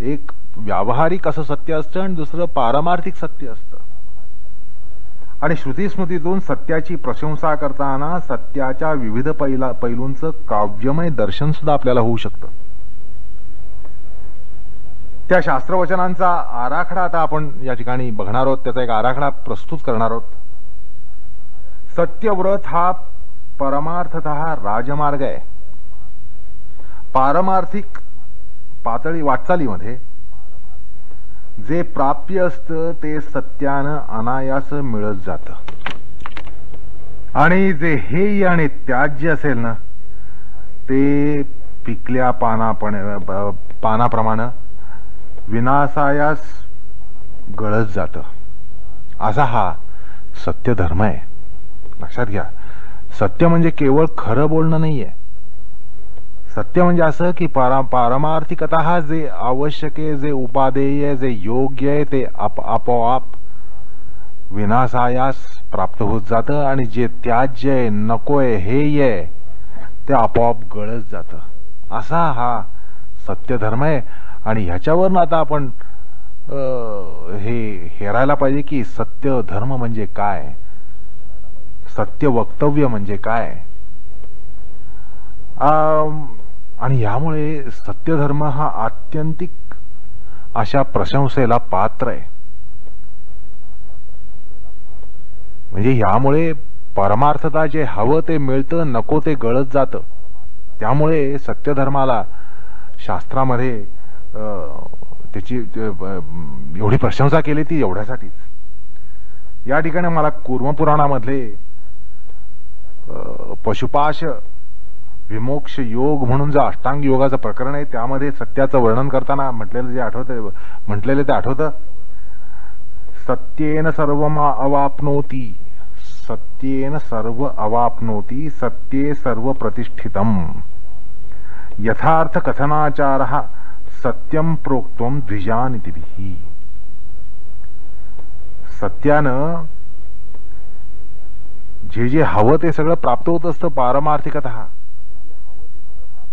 Speaker 2: एक व्यावहारिक असं सत्य असतं आणि दुसरं पारमार्थिक सत्य असतं. आणि श्रुती स्मृतीतून सत्याची प्रशंसा करताना सत्याच्या विविध पैलूंचं काव्यमय दर्शन सुद्धा आपल्याला होऊ शकतं. त्या शास्त्रवचनांचा आराखडा आता आपण या ठिकाणी बघणार आहोत, त्याचा एक आराखडा प्रस्तुत करणार आहोत. सत्यव्रत हा परमार्थतः राजमार्ग आहे. पारमार्थिक वाटचालीमध्ये जे प्राप्य असतं ते सत्यानं अनायास मिळत जातं. आणि जे हेय आणि त्याज्य असेल ना, ते पिकल्या पानाप्रमाणे विनाशायास गळत जातं. असा हा सत्य धर्म आहे. लक्षात घ्या, सत्य म्हणजे केवळ खरं बोलणं नाहीये. सत्य म्हणजे असं की पारमार्थिकतः जे आवश्यक आहे, जे उपादेय, जे योग्य आहे ते आपोआप विनाशायास प्राप्त होत जातं. आणि जे त्याज्य आहे, नकोय, हेय आहे, ते आपोआप गळत जातं. असा हा सत्य धर्म आहे. आणि ह्याच्यावरून आता आपण हे हेरायला पाहिजे की सत्य धर्म म्हणजे काय, सत्य वक्तव्य म्हणजे काय. आणि यामुळे सत्यधर्म हा आत्यंतिक अशा प्रशंसेला पात्र आहे. म्हणजे यामुळे परमार्थता जे हवं ते मिळतं, नको ते गळत जातं. त्यामुळे सत्यधर्माला शास्त्रामध्ये त्याची एवढी प्रशंसा केली ती एवढ्यासाठीच. या ठिकाणी मला कूर्मपुराणामधले पशुपाश विमोक्ष योग म्हणून जो अष्टांग योगाचं प्रकरण आहे त्यामध्ये सत्याचं वर्णन करताना म्हटलेलं ते आठवतं. सत्येन सर्वम अवाप्नोती, सत्येन सर्व अवाप्नोती, सत्ये सर्व प्रतिष्ठितम, यथार्थ कथनाचारः सत्यम प्रोक्तम द्विजानितिभिः. सत्यानं जे हवं ते सगळं प्राप्त होत असतं पारमार्थिकतः.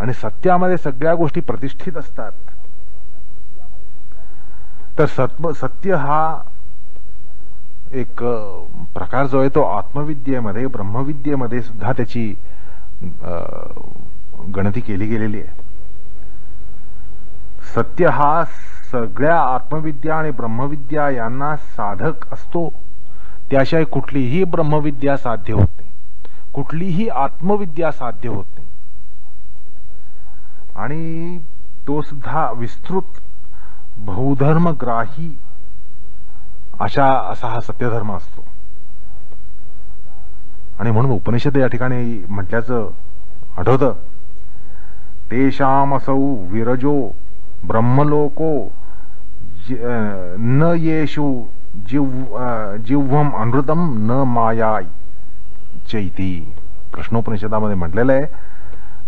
Speaker 2: आणि सत्यामध्ये सगळ्या गोष्टी प्रतिष्ठित असतात. तर सत्य हा एक प्रकार जो आहे तो आत्मविद्येमध्ये, ब्रह्मविद्येमध्ये सुद्धा त्याची गणती केली गेलेली आहे. सत्य हा सगळ्या आत्मविद्या आणि ब्रह्मविद्या यांना साधक असतो. त्याशिवाय कुठलीही ब्रह्मविद्या साध्य होत नाही, कुठलीही आत्मविद्या साध्य होत नाही. आणि तो सुद्धा विस्तृत बहुधर्मग्राही असा हा सत्यधर्म असतो. आणि म्हणून उपनिषद या ठिकाणी म्हटल्याचं आठवतं, तेषामसौ विरजो ब्रह्मलोको न येषु जिव्हम अनृतम न माया चैती. प्रश्नोपनिषदामध्ये म्हटलेलं आहे.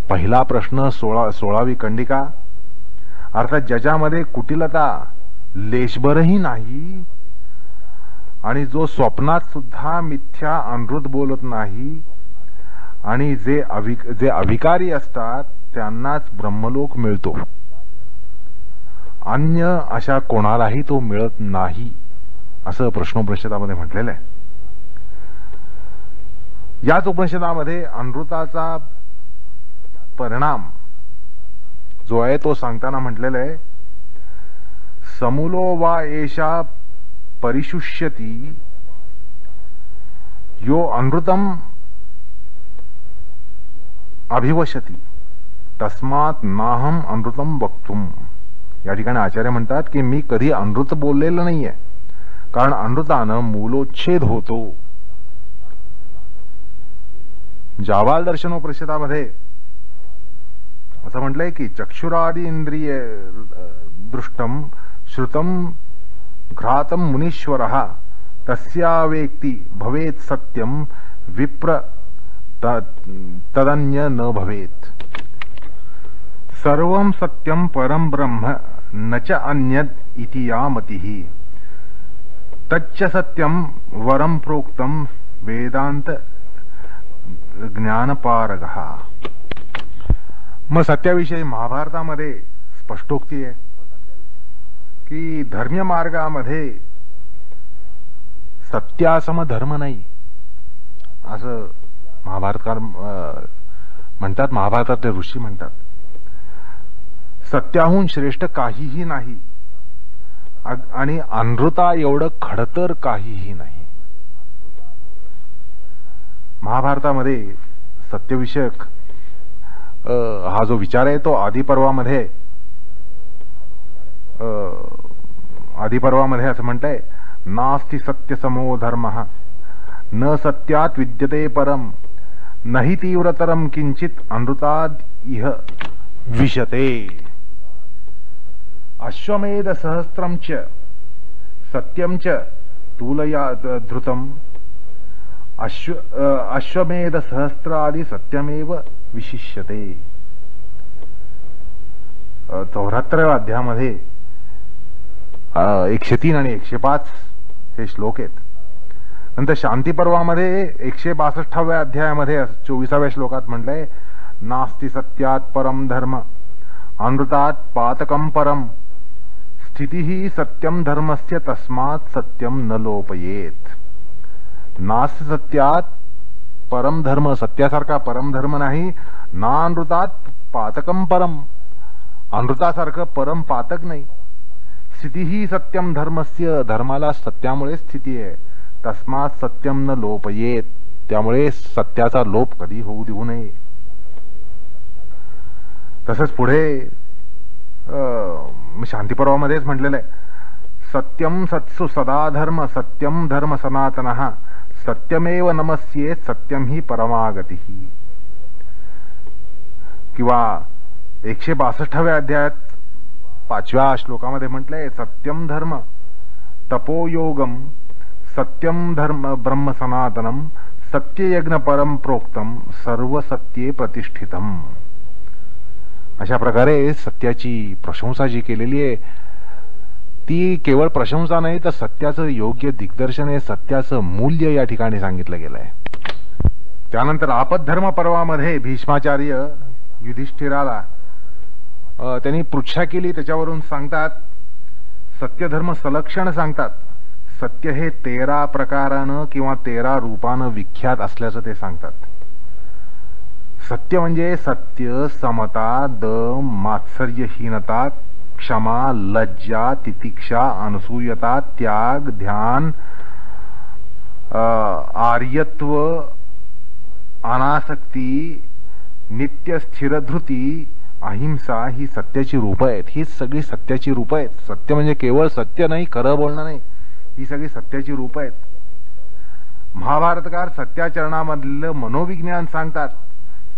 Speaker 2: पहिला प्रश्न 16वी कंडिका, अर्थात ज्याच्यामध्ये कुटिलता लेशभरही नाही आणि जो स्वप्नात सुद्धा मिथ्या अनृत बोलत नाही आणि जे अभिकारी असतात त्यांनाच ब्रह्मलोक मिळतो, अन्य अशा कोणालाही तो मिळत नाही, असं प्रश्नोपनिषदामध्ये म्हटलेलं आहे. याच उपनिषदामध्ये अनृताचा परिणाम जो आहे तो सांगताना म्हटलेलं आहे, समूलो वा एषा परिशुष्यती यो अनृतम अभिवशती तस्मात नाहम अनृतम वक्तुम. या ठिकाणी आचार्य म्हणतात की मी कधी अनृत बोललेलं नाहीये, कारण अनृतानं मूलोच्छेद होतो. जावाल दर्शनोपनिषदामध्ये असं म्हटलंय की चक्षुरादी इंद्रिय दृष्टम श्रुतम घ्रातम मुनीश्वरः तस्यावेक्ति भवेत् सत्यम विप्र तदन्य न भवेत्. सर्वं सत्यम परम ब्रह्म न च अन्यद इति या मतिः तच्च सत्यम वरम प्रोक्तम वेदांत ज्ञानपारगः. मग सत्याविषयी महाभारतामध्ये स्पष्टोक्ती आहे की धर्मीय मार्गामध्ये सत्यासम धर्म नाही, असं महाभारतकार म्हणतात. महाभारतातले ऋषी म्हणतात सत्याहून श्रेष्ठ काहीही नाही आणि अनृता एवढं खडतर काहीही नाही. महाभारतामध्ये सत्यविषयक हा जो विचार आहे तो आदिपर्वामध्ये असं म्हणतंय, नास्ति सत्य समो धर्मः न सत्यात विद्यते परम नहि तीव्रतरम किंचित अनृताद इह विशते. अश्वमेध सहस्त्रम च सत्यम च तुलया धृतम अश्वमेध सहस्त्रादि सत्यमेव विशिष्यते. 74व्या अध्यायामध्ये 103 आणि 105 हे श्लोक आहेत. नंतर शांती पर्वामध्ये 162व्या अध्यायामध्ये 24व्या श्लोकात म्हटलंय, नास्ति सत्यात परम धर्म अनृतात पातकम परम स्थितिही सत्यम धर्मस्य तस्मात् सत्यम न लोपयेत. नास्ति सत्यात परम धर्म, सत्यासारखा परम धर्म नाही, ना अनृतात पातकम परम, अनृतासारखं परम पातक नाही. स्थितीही सत्यम धर्मस्य, धर्माला सत्यामुळे स्थिती आहे, तस्मात सत्यम न लोपयेत, त्यामुळे सत्याचा लोप कधी होऊ देऊ नये. तसंच पुढे शांतीपर्वामध्येच म्हटलेलं आहे, सत्यम सत्सु सदा धर्म सत्यम धर्म सनातनः सत्यमेव नमस्ये सत्यम ही परमागती. किंवा 162व्या अध्यायात 5व्या श्लोकामध्ये म्हटलंय, सत्यम धर्म तपोयोगम सत्यम धर्म ब्रह्म सनातनम सत्ययज्ञ परम प्रोक्तम सर्व सत्ये प्रतिष्ठितम. अशा प्रकारे सत्याची प्रशंसा जी केलेली आहे ती केवळ प्रशंसा नाही तर सत्याचं योग्य दिग्दर्शन आहे, सत्याचं मूल्य या ठिकाणी सांगितलं गेलंय. त्यानंतर आपद्धर्म पर्वामध्ये भीष्माचार्य युधिष्ठिराला त्यांनी पृच्छा केली, त्याच्यावरून सांगतात सत्यधर्म सलक्षण सांगतात. सत्य हे 13 प्रकारानं किंवा 13 रूपानं विख्यात असल्याचं ते सांगतात. सत्य म्हणजे सत्य, समता, दम, मात्सर्यहीनता, क्षमा, लज्जा, तितिक्षा, अनसूयता, त्याग, ध्यान, आर्यत्व, अनासक्ती, नित्य स्थिरधृती, अहिंसा ही सत्याची रूपं आहेत. ही सगळी सत्याची रूपं आहेत. सत्य म्हणजे केवळ सत्य नाही, खरं बोलणं नाही, ही सगळी सत्याची रूप आहेत. महाभारतकार सत्याचरणामधलं मनोविज्ञान सांगतात.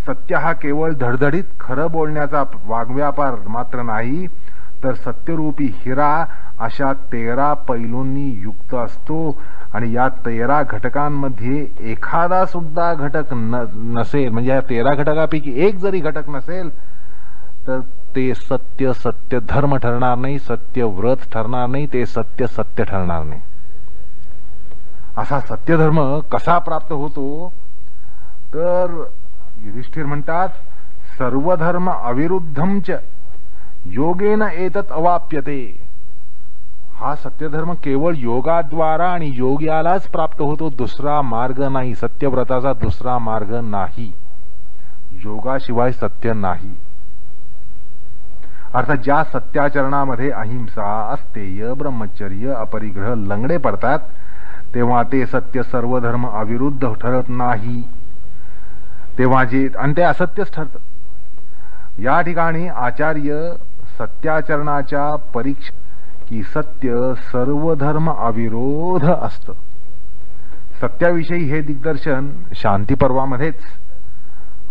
Speaker 2: सत्य हा केवळ धडधडीत खरं बोलण्याचा वाग्व्यापार मात्र नाही, तर सत्यरूपी हिरा अशा 13 पैलूंनी युक्त असतो. आणि या 13 घटकांमध्ये एखादा सुद्धा घटक नसेल, म्हणजे या 13 घटकापैकी एक जरी घटक नसेल तर ते सत्य सत्य धर्म ठरणार नाही, सत्य व्रत ठरणार नाही, ते सत्य सत्य ठरणार नाही. असा सत्यधर्म कसा प्राप्त होतो तर युधिष्ठिर म्हणतात, सर्वधर्म अविरुद्धंच योगेन एतत् अवाप्यते. हा सत्यधर्म केवळ योगाद्वारा आणि योग्यालाच प्राप्त होतो, दुसरा मार्ग नाही. सत्यव्रताचा दुसरा मार्ग नाही, योगाशिवाय सत्य नाही. अर्थात ज्या सत्याचरणामध्ये अहिंसा, अस्तेय, ब्रह्मचर्य, अपरिग्रह लंगडे पडतात, तेव्हा ते सत्य सर्व धर्म अविरुद्ध ठरत नाही, तेव्हा आणि ते असत्यच ठरतं. या ठिकाणी आचार्य सत्याचरणाच्या परीक्षा की सत्य सर्व धर्म अविरोध असतं. सत्याविषयी हे दिग्दर्शन शांती पर्वामध्येच,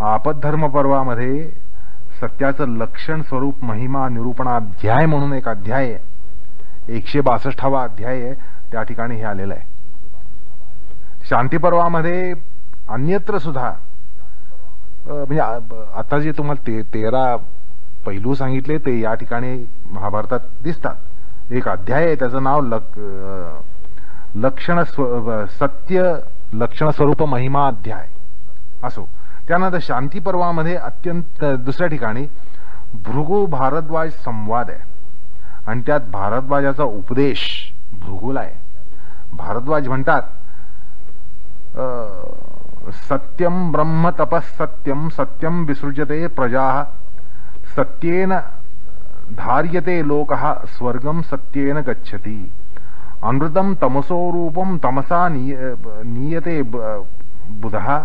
Speaker 2: आपद्धर्म पर्वामध्ये सत्याचं लक्षण स्वरूप महिमा निरूपणाध्याय म्हणून एक अध्याय, 162वा अध्याय आहे, त्या ठिकाणी हे आलेलं आहे. शांती पर्वामध्ये अन्यत्र सुद्धा म्हणजे आता जे तुम्हाला 13 पैलू सांगितले ते या ठिकाणी महाभारतात दिसतात. एक अध्याय आहे, त्याचं नाव सत्य लक्षण स्वरूप महिमा अध्याय असो. त्यानंतर शांती पर्वामध्ये अत्यंत दुसऱ्या ठिकाणी भृगु भारद्वाज संवाद आहे आणि त्यात भारद्वाजाचा उपदेश भृगूला आहे. भारद्वाज म्हणतात, सत्यम ब्रह्म तपस सत्यम सत्यम विसृजते प्रजा सत्येन धार्यते लोकः स्वर्गम सत्येन गच्छति अनृतम तमसो रूपम तमसा नीयते बुधः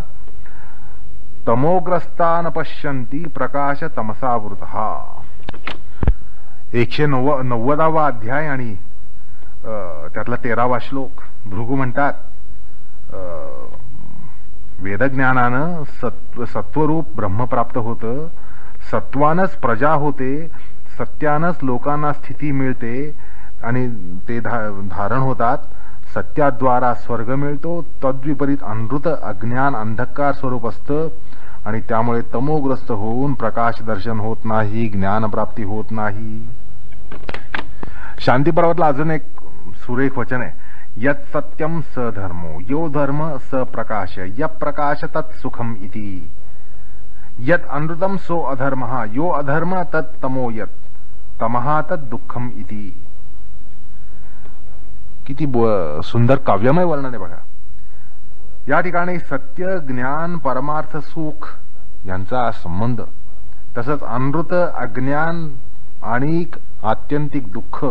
Speaker 2: तमोग्रस्तान पश्यन्ति प्रकाश तमसावृतः. 190वा अध्याय आणि त्यातला 13वा श्लोक. भृगू म्हणतात, वेदज्ञानानं सत्वरूप ब्रह्म प्राप्त होतं, सत्वानच प्रजा होते, सत्यानंच लोकांना स्थिती मिळते आणि ते धारण होतात, सत्याद्वारा स्वर्ग मिळतो. तद्विपरीत अनृत अज्ञान अंधकार स्वरूप असतं आणि त्यामुळे तमोग्रस्त होऊन प्रकाश दर्शन होत नाही, ज्ञानप्राप्ती होत नाही. शांती पर्वातला अजून एक सुरेख वचन आहे, यत् सत्यम स धर्मो यो धर्म स प्रकाश य प्रकाश तत् सुखम इति यत् अनृतम सो अधर्मः यो अधर्म तत् तमो यत् तमः तत् दुःखम इति. किती सुंदर काव्यमय वर्णन आहे बघा. या ठिकाणी सत्य, ज्ञान, परमार्थ, सुख यांचा संबंध, तसंच अनृत, अज्ञान आणि आत्यंतिक दुःख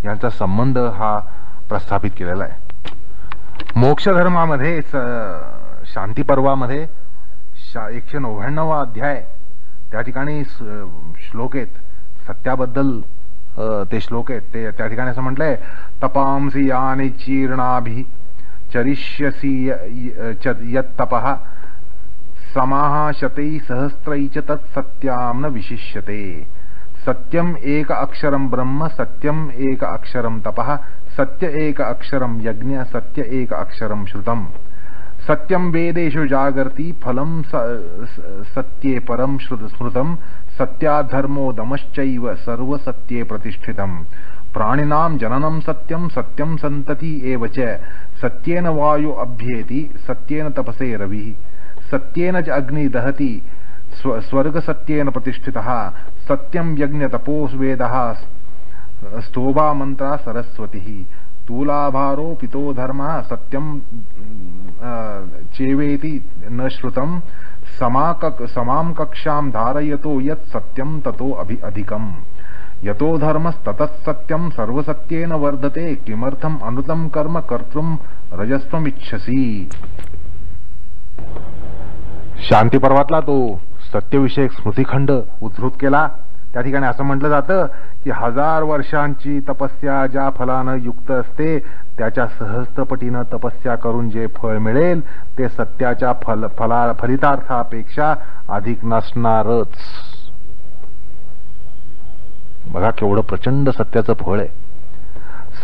Speaker 2: यांचा संबंध हा प्रस्थापित केलेला आहे. मोक्ष धर्मामध्ये शांती पर्वामध्ये 199वा अध्याय, त्या ठिकाणी श्लोक आहेत सत्याबद्दल. ते श्लोक आहेत ते त्या ठिकाणी असं म्हटलंय, तपांसी यानि चीर्णाभि चरिष्यसि यत्तपः समाः शतै सहस्रै च तत्सत्यां न विशिष्यते. सत्यम एक अक्षरम ब्रह्म सत्यम एक अक्षरम तपः सत्य एक अक्षरम यज्ञ सत्य एक अक्षरम श्रुतम. सत्यम वेदेषु जागर्ति फलम सत्ये परम स्मृतम सत्याधर्मो दमश्चैव सर्व सत्ये प्रतिष्ठितम. प्राणिनां जननम सत्यम सत्यम संतति एव च सत्येन वायु अभ्येति सत्येन तपसे रविः सत्येन च अग्नि दहति स्वर्ग सत्येन प्रतिष्ठितः सत्यम यज्ञ तपोस वेदः स्तोभा मंत्रा सरस्वती तूलाभारो पितो धर्मः सत्यम चेवेति न श्रुतम समाम कक्षां धारयतो यत् सत्यम ततो अधिकम यतो धर्मस्ततः सत्यम सर्वसत्येन वर्धते किमर्थम अनृतम कर्म कर्तृम रजस्वमिच्छसि. शांती पर्वातला तो सत्यविषयक स्मृतिखंड उद्धृत केला. त्या ठिकाणी असं म्हटलं जातं की 1000 वर्षांची तपस्या ज्या फलानं युक्त असते त्याच्या सहस्त्रपटीनं तपस्या करून जे फळ मिळेल ते सत्याच्या फलितार्थापेक्षा अधिक नसणारच. बघा केवढं प्रचंड सत्याचं फळ आहे.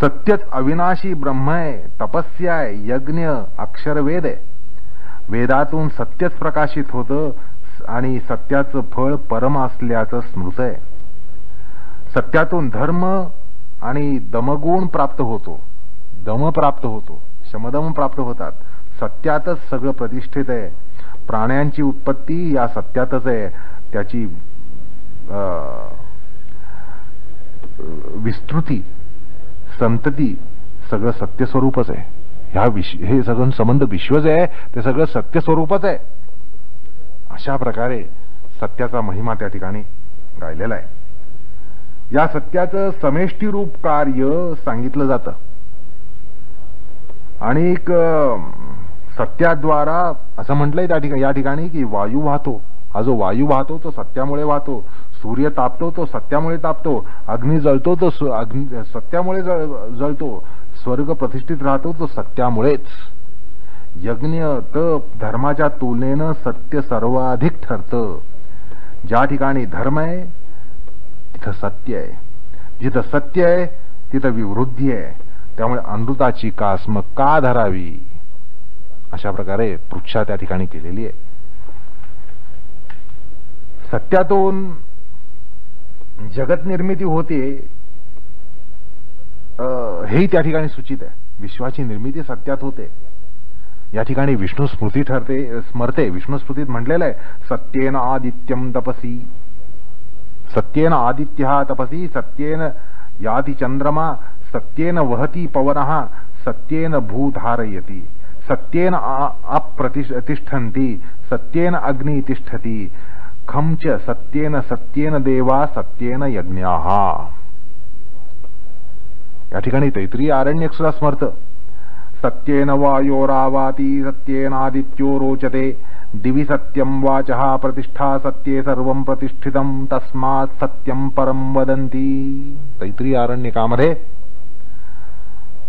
Speaker 2: सत्यच अविनाशी ब्रह्म आहे, तपस्या आहे, यज्ञ, अक्षरवेद आहे. वेदातून सत्यच प्रकाशित होतं आणि सत्याचं फळ परम असल्याचं स्मृत आहे. सत्यातून धर्म आणि दमगुण प्राप्त होतो, दम प्राप्त होतो, शमदम प्राप्त होतात. सत्यातच सगळं प्रतिष्ठित आहे. प्राण्यांची उत्पत्ती या सत्यातच आहे. त्याची विस्तृती, संतती सगळं सत्यस्वरूपच आहे. हे सगळं संबंध विश्वच आहे, ते सगळं सत्यस्वरूपच आहे. अशा प्रकारे सत्याचा महिमा त्या ठिकाणी गायलेला आहे. या सत्याचं समेष्टी रूप कार्य सांगितलं जातं आणि सत्याद्वारा असं म्हटलंय या ठिकाणी की वायू वाहतो. हा जो वायू वाहतो तो सत्यामुळे वाहतो. सूर्य तापतो तो सत्यामुळे तापतो. अग्नी जळतो तो सत्यामुळे जळतो. स्वर्ग प्रतिष्ठित राहतो तो सत्यामुळेच. यज्ञ, तप, धर्माच्या तुलनेनं सत्य सर्वाधिक ठरतं. ज्या ठिकाणी धर्म आहे तिथं सत्य आहे. जिथं सत्य आहे तिथं विवृद्धी आहे. त्यामुळे अमृताची कास मग का धरावी, अशा प्रकारे पृच्छा त्या ठिकाणी केलेली आहे. सत्यातून जगत निर्मिती होते हेही त्या ठिकाणी सूचित आहे. विश्वाची निर्मिती सत्यात होते. या ठिकाणी विष्णू स्मृती स्मरते. विष्णू स्मृतीत म्हटलेलं आहे सत्येन आदित्यम तपसी, सत्येन आदित्य तपसी, सत्येन याति चंद्रमा, सत्येन वहती पवनः, सत्येन भू धारयति, सत्येन तिष्ठन्ति, सत्येन अग्नि तिष्ठति, खं च सत्येन सत्येन देवा, सत्येन यज्ञाः. या ठिकाणी तैत्रीय आरण्यक सुद्धा स्मरतं. सत्येन वायोरावाति, सत्येन आदित्यो रोचते, दिवि सत्यं वाचः प्रतिष्ठा, सत्ये सर्वं प्रतिष्ठितं, तस्मात् सत्यं परं वदन्ति. तैत्रीय आरण्यकामध्ये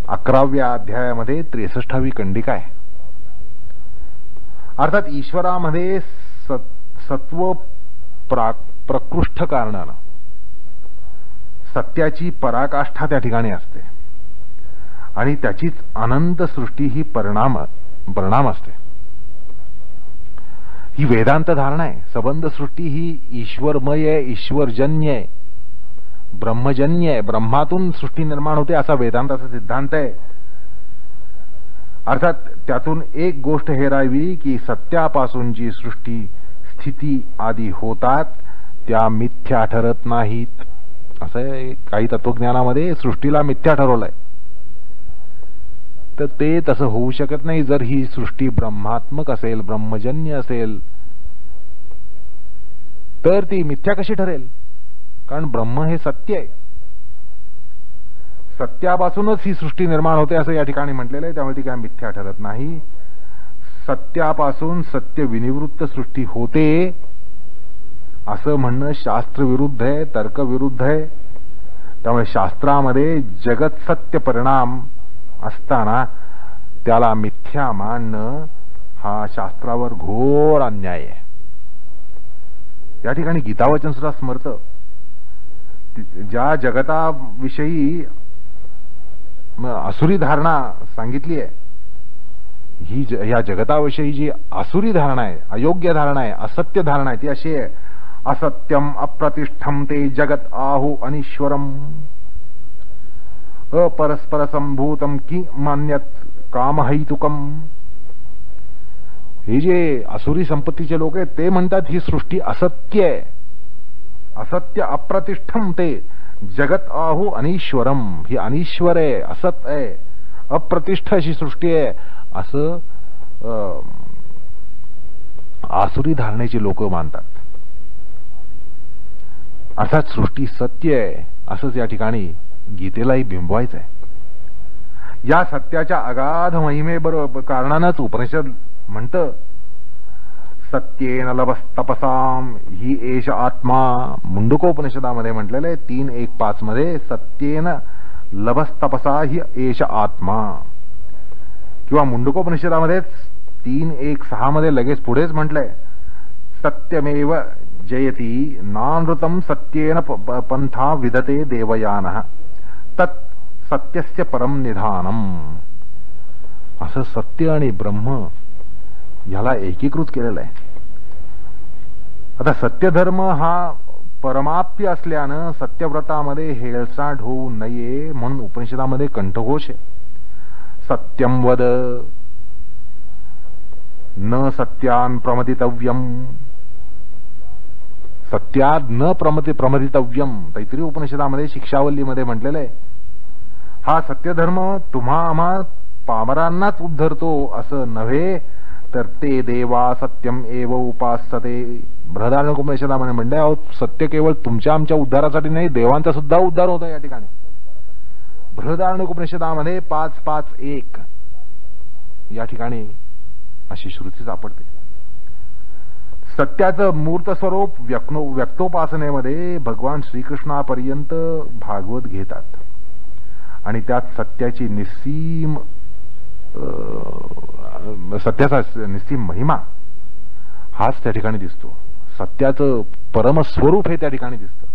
Speaker 2: 11व्या अध्यायामध्ये 63वी कंडिका आहे. अर्थात ईश्वरामध्ये सत्व प्रकृष्ठ कारणानं सत्याची पराकाष्ठा त्या ठिकाणी असते आणि त्याचीच अनंत सृष्टी ही परिणाम असते. ही वेदांत धारणा आहे. सबंध सृष्टी ही ईश्वरमय आहे, ईश्वरजन्य आहे, ब्रह्मजन्य आहे. ब्रह्मातून सृष्टी निर्माण होते असा वेदांताचा सिद्धांत आहे. अर्थात त्यातून एक गोष्ट हेरावी की सत्यापासून जी सृष्टी स्थिती आदी होतात त्या मिथ्या ठरत नाहीत. असं काही तत्वज्ञानामध्ये सृष्टीला मिथ्या ठरवलंय. तर ते तसं होऊ शकत नाही. जर ही सृष्टी ब्रह्मात्मक असेल, ब्रह्मजन्य असेल तर ती मिथ्या कशी ठरेल? कारण ब्रह्म हे सत्य आहे. सत्यापासूनच ही सृष्टी निर्माण होते असं या ठिकाणी म्हटलेलं आहे. त्यामुळे ती काय मिथ्या ठरत नाही. सत्यापासून सत्य विनिवृत्त सृष्टी होते असं म्हणणं शास्त्रविरुद्ध आहे, तर्कविरुद्ध आहे. त्यामुळे शास्त्रामध्ये जगत सत्य परिणाम असताना त्याला मिथ्या मानणं हा शास्त्रावर घोर अन्याय आहे. या ठिकाणी गीतावचन सुद्धा स्मरतं. ज्या जगताविषयी असुरी धारणा सांगितली आहे, ही या जगताविषयी जी आसुरी धारणा आहे, अयोग्य धारणा आहे, असत्य धारणा आहे ती अशी आहे. असत्यम अप्रतिष्ठम ते जगत आहु अनीश्वरम, अपरस्पर संभूतम की मान्यत कामहैतुकम. हे जे असुरी संपत्तीचे लोक आहेत ते म्हणतात ही सृष्टी असत्य आहे. असत्य अप्रतिष्ठम ते जगत आहु अनीश्वरम, ही अनीश्वर आहे, असत आहे, अप्रतिष्ठ अशी सृष्टी आहे असं आसुरी धारणेची लोक मानतात. अर्थात सृष्टी सत्य आहे असंच या ठिकाणी गीतेलाही बिंबवायचं आहे. या सत्याच्या अगाध महिमेबरोबर कारणानंच उपनिषद म्हणतं सत्येन लभस्तपसाम ही एष आत्मा. मुंडकोपनिषदामध्ये म्हटलेलं आहे 3:1-5 मध्ये सत्येन लभस्तपसा ही एष आत्मा. किंवा मुंडकोपनिषदामध्येच 3:1-6 मध्ये लगेच पुढेच म्हटलंय सत्यमेव जयती नानृतम सत्येन पंथा विदते देवयानः तत् सत्यस्य परम निधानम. असं सत्य आणि ब्रह्म याला एकीकृत केलेलं आहे. आता सत्यधर्म हा परमाप्य असल्यानं सत्यव्रतामध्ये हेळसांड होऊ नये म्हणून उपनिषदामध्ये कंठघोष आहे. सत्यम वद न सत्यान प्रमदितव्यम. सत्यात न प्रमदितव्यम तैत्तिरीय उपनिषदामध्ये शिक्षावल्लीमध्ये म्हटलेलं आहे. हा सत्यधर्म तुम्हा आम्हा पामरांनाच उद्धरतो असं नव्हे तर ते देवा सत्यम एव उपासते. बृहदारण्यक उपनिषदामध्ये म्हणले अहो सत्य केवळ तुमच्या आमच्या उद्धारासाठी नाही देवांचा सुद्धा उद्धार होता. या ठिकाणी बृहदारण्यक उपनिषदामध्ये 5:5-1 या ठिकाणी अशी श्रुती सापडते. सत्याचं मूर्त स्वरूप व्यक्तोपासनेमध्ये भगवान श्रीकृष्णापर्यंत भागवत घेतात आणि त्यात सत्याची सत्याचा निस्सीम महिमा हाच त्या ठिकाणी दिसतो. सत्याचं परमस्वरूप हे त्या ठिकाणी दिसतं.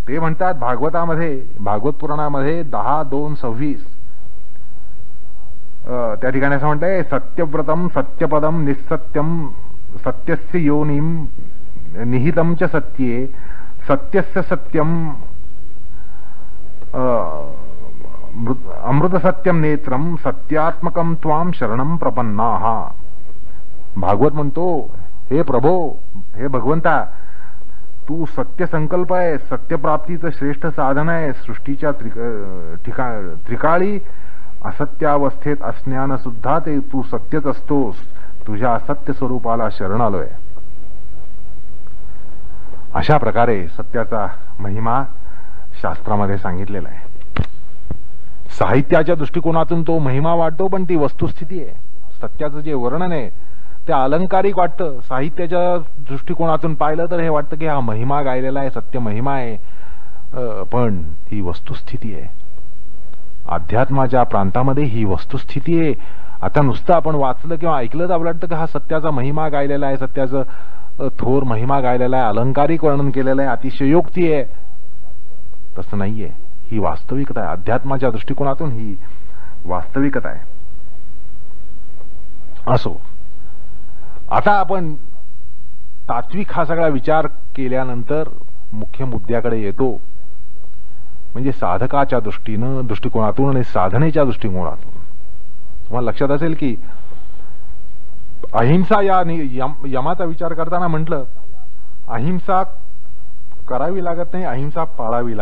Speaker 2: ते म्हणतात भागवतामध्ये भागवत पुराणामध्ये 10:2-26 त्या ठिकाणी असं म्हणतंय सत्यव्रतम सत्यपदम निसत्यम सत्यस्य योनिम निहितम च सत्ये सत्यस्य सत्यम अमृत सत्यम नेत्रम सत्यात्मकम त्वाम शरणम प्रपन्नाः. भागवत म्हणतो हे प्रभो हे भगवंता तू सत्य संकल्प आहे. सत्यप्राप्तीचं श्रेष्ठ साधन आहे. सृष्टीच्या त्रिकाळी असत्यावस्थेत असण्यानं सुद्धा ते तू सत्यच असतोस. तुझ्या असत्य स्वरूपाला शरण आलोय. अशा प्रकारे सत्याचा महिमा शास्त्रामध्ये सांगितलेला आहे. साहित्याच्या दृष्टिकोनातून तो महिमा वाटतो पण ती वस्तुस्थिती आहे. सत्याचं जे वर्णन आहे ते अलंकारिक वाटतं. साहित्याच्या दृष्टिकोनातून पाहिलं तर हे वाटतं की हा महिमा गायलेला आहे सत्य महिमा आहे पण ही वस्तुस्थिती आहे. अध्यात्माच्या प्रांतामध्ये ही वस्तुस्थिती आहे. आता नुसतं आपण वाचलं किंवा ऐकलं तर आपल्याला वाटतं की हा सत्याचा महिमा गायलेला आहे सत्याचं थोर महिमा गायलेला आहे अलंकारिक वर्णन केलेलं आहे अतिशयोक्ती आहे. तसं नाहीये. ही वास्तविकता आहे. अध्यात्माच्या दृष्टिकोनातून ही वास्तविकता आहे. असो आता आपण तात्विक हा सगळा विचार केल्यानंतर मुख्य मुद्द्याकडे येतो म्हणजे साधकाच्या दृष्टिकोनातून आणि साधनेच्या दृष्टिकोनातून. तुम्हाला लक्षात असेल की अहिंसा या यमाचा विचार करताना म्हटलं अहिंसा करावी लागत नाही अहिंसा पाळावी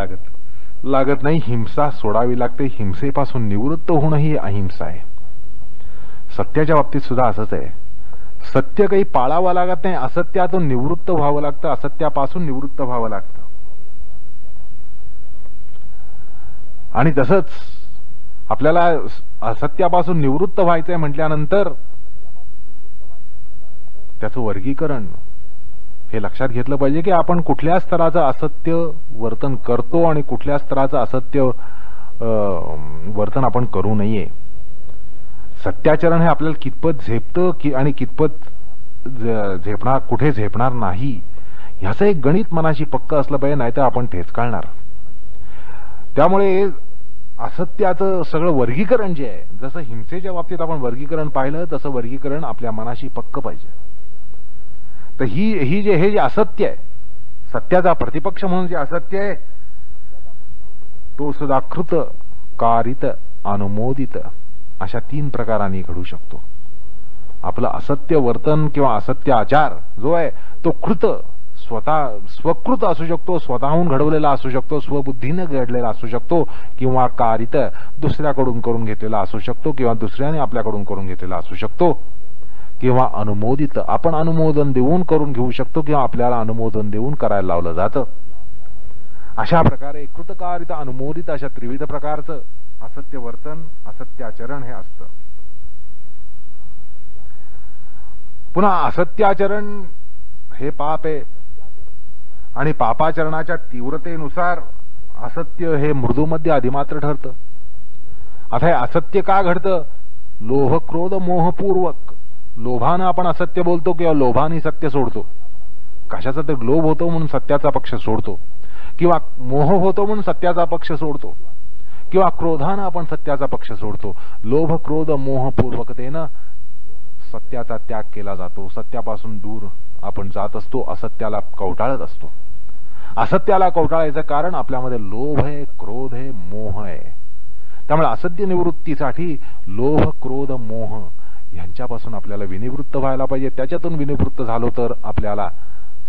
Speaker 2: लागत नाही. हिंसा सोडावी लागते. हिंसेपासून निवृत्त होणं ही अहिंसा आहे. सत्याच्या बाबतीत सुद्धा असंच आहे. सत्य काही पाळावं लागत नाही असत्यातून निवृत्त व्हावं लागतं. असत्यापासून निवृत्त व्हावं लागतं. आणि तसंच आपल्याला असत्यापासून निवृत्त व्हायचंय म्हटल्यानंतर त्याचं वर्गीकरण हे लक्षात घेतलं पाहिजे की आपण कुठल्या स्तराचं असत्य वर्तन करतो आणि कुठल्या स्तराचं असत्य वर्तन आपण करू नये. सत्याचरण हे आपल्याला कितपत झेपतं आणि कितपत झेपणार कुठे झेपणार नाही ह्याचं एक गणित मनाशी पक्क असलं पाहिजे नाहीतर आपण ठेचकाळणार. त्यामुळे असत्याचं सगळं वर्गीकरण जे आहे जसं हिंसेच्या बाबतीत आपण वर्गीकरण पाहिलं तसं वर्गीकरण आपल्या मनाशी पक्क पाहिजे. तर हे जे असत्य आहे सत्याचा प्रतिपक्ष म्हणून जे असत्य आहे तो सुद्धा कृत कारित अनुमोदित अशा 3 प्रकारांनी घडू शकतो. आपलं असत्य वर्तन किंवा असत्य आचार जो आहे तो कृत स्वकृत असू शकतो स्वतःहून घडवलेला असू शकतो स्वबुद्धीने घडलेला असू शकतो किंवा कारित दुसऱ्याकडून करून घेतलेला असू शकतो किंवा दुसऱ्याने आपल्याकडून करून घेतलेला असू शकतो किंवा अनुमोदित आपण अनुमोदन देऊन करून घेऊ शकतो किंवा आपल्याला अनुमोदन देऊन करायला लावलं जातं. अशा प्रकारे कृतकारित अनुमोदित अशा त्रिविध प्रकारचं असत्य वर्तन असत्याचरण हे असतं. पुन्हा असत्याचरण हे पाप आहे आणि पापाचरणाच्या तीव्रतेनुसार असत्य हे मृदूमध्ये अधिमात्र ठरतं. आता हे असत्य का घडतं? लोभ क्रोध मोहपूर्वक. लोभानं आपण असत्य बोलतो किंवा लोभाने सत्य सोडतो. कशाचा तर लोभ होतो म्हणून सत्याचा पक्ष सोडतो, किंवा मोह होतो म्हणून सत्याचा पक्ष सोडतो, किंवा क्रोधानं आपण सत्याचा पक्ष सोडतो. लोभ क्रोध मोहपूर्वकतेनं सत्याचा त्याग केला जातो. सत्यापासून दूर आपण जात असतो, असत्याला कवटाळत असतो. असत्याला कवटाळायचं कारण आपल्यामध्ये लोभ आहे, क्रोध आहे, मोह आहे. त्यामुळे असत्य निवृत्तीसाठी लोभ क्रोध मोह यांच्यापासून आपल्याला विनिवृत्त व्हायला पाहिजे. त्याच्यातून विनिवृत्त झालो तर आपल्याला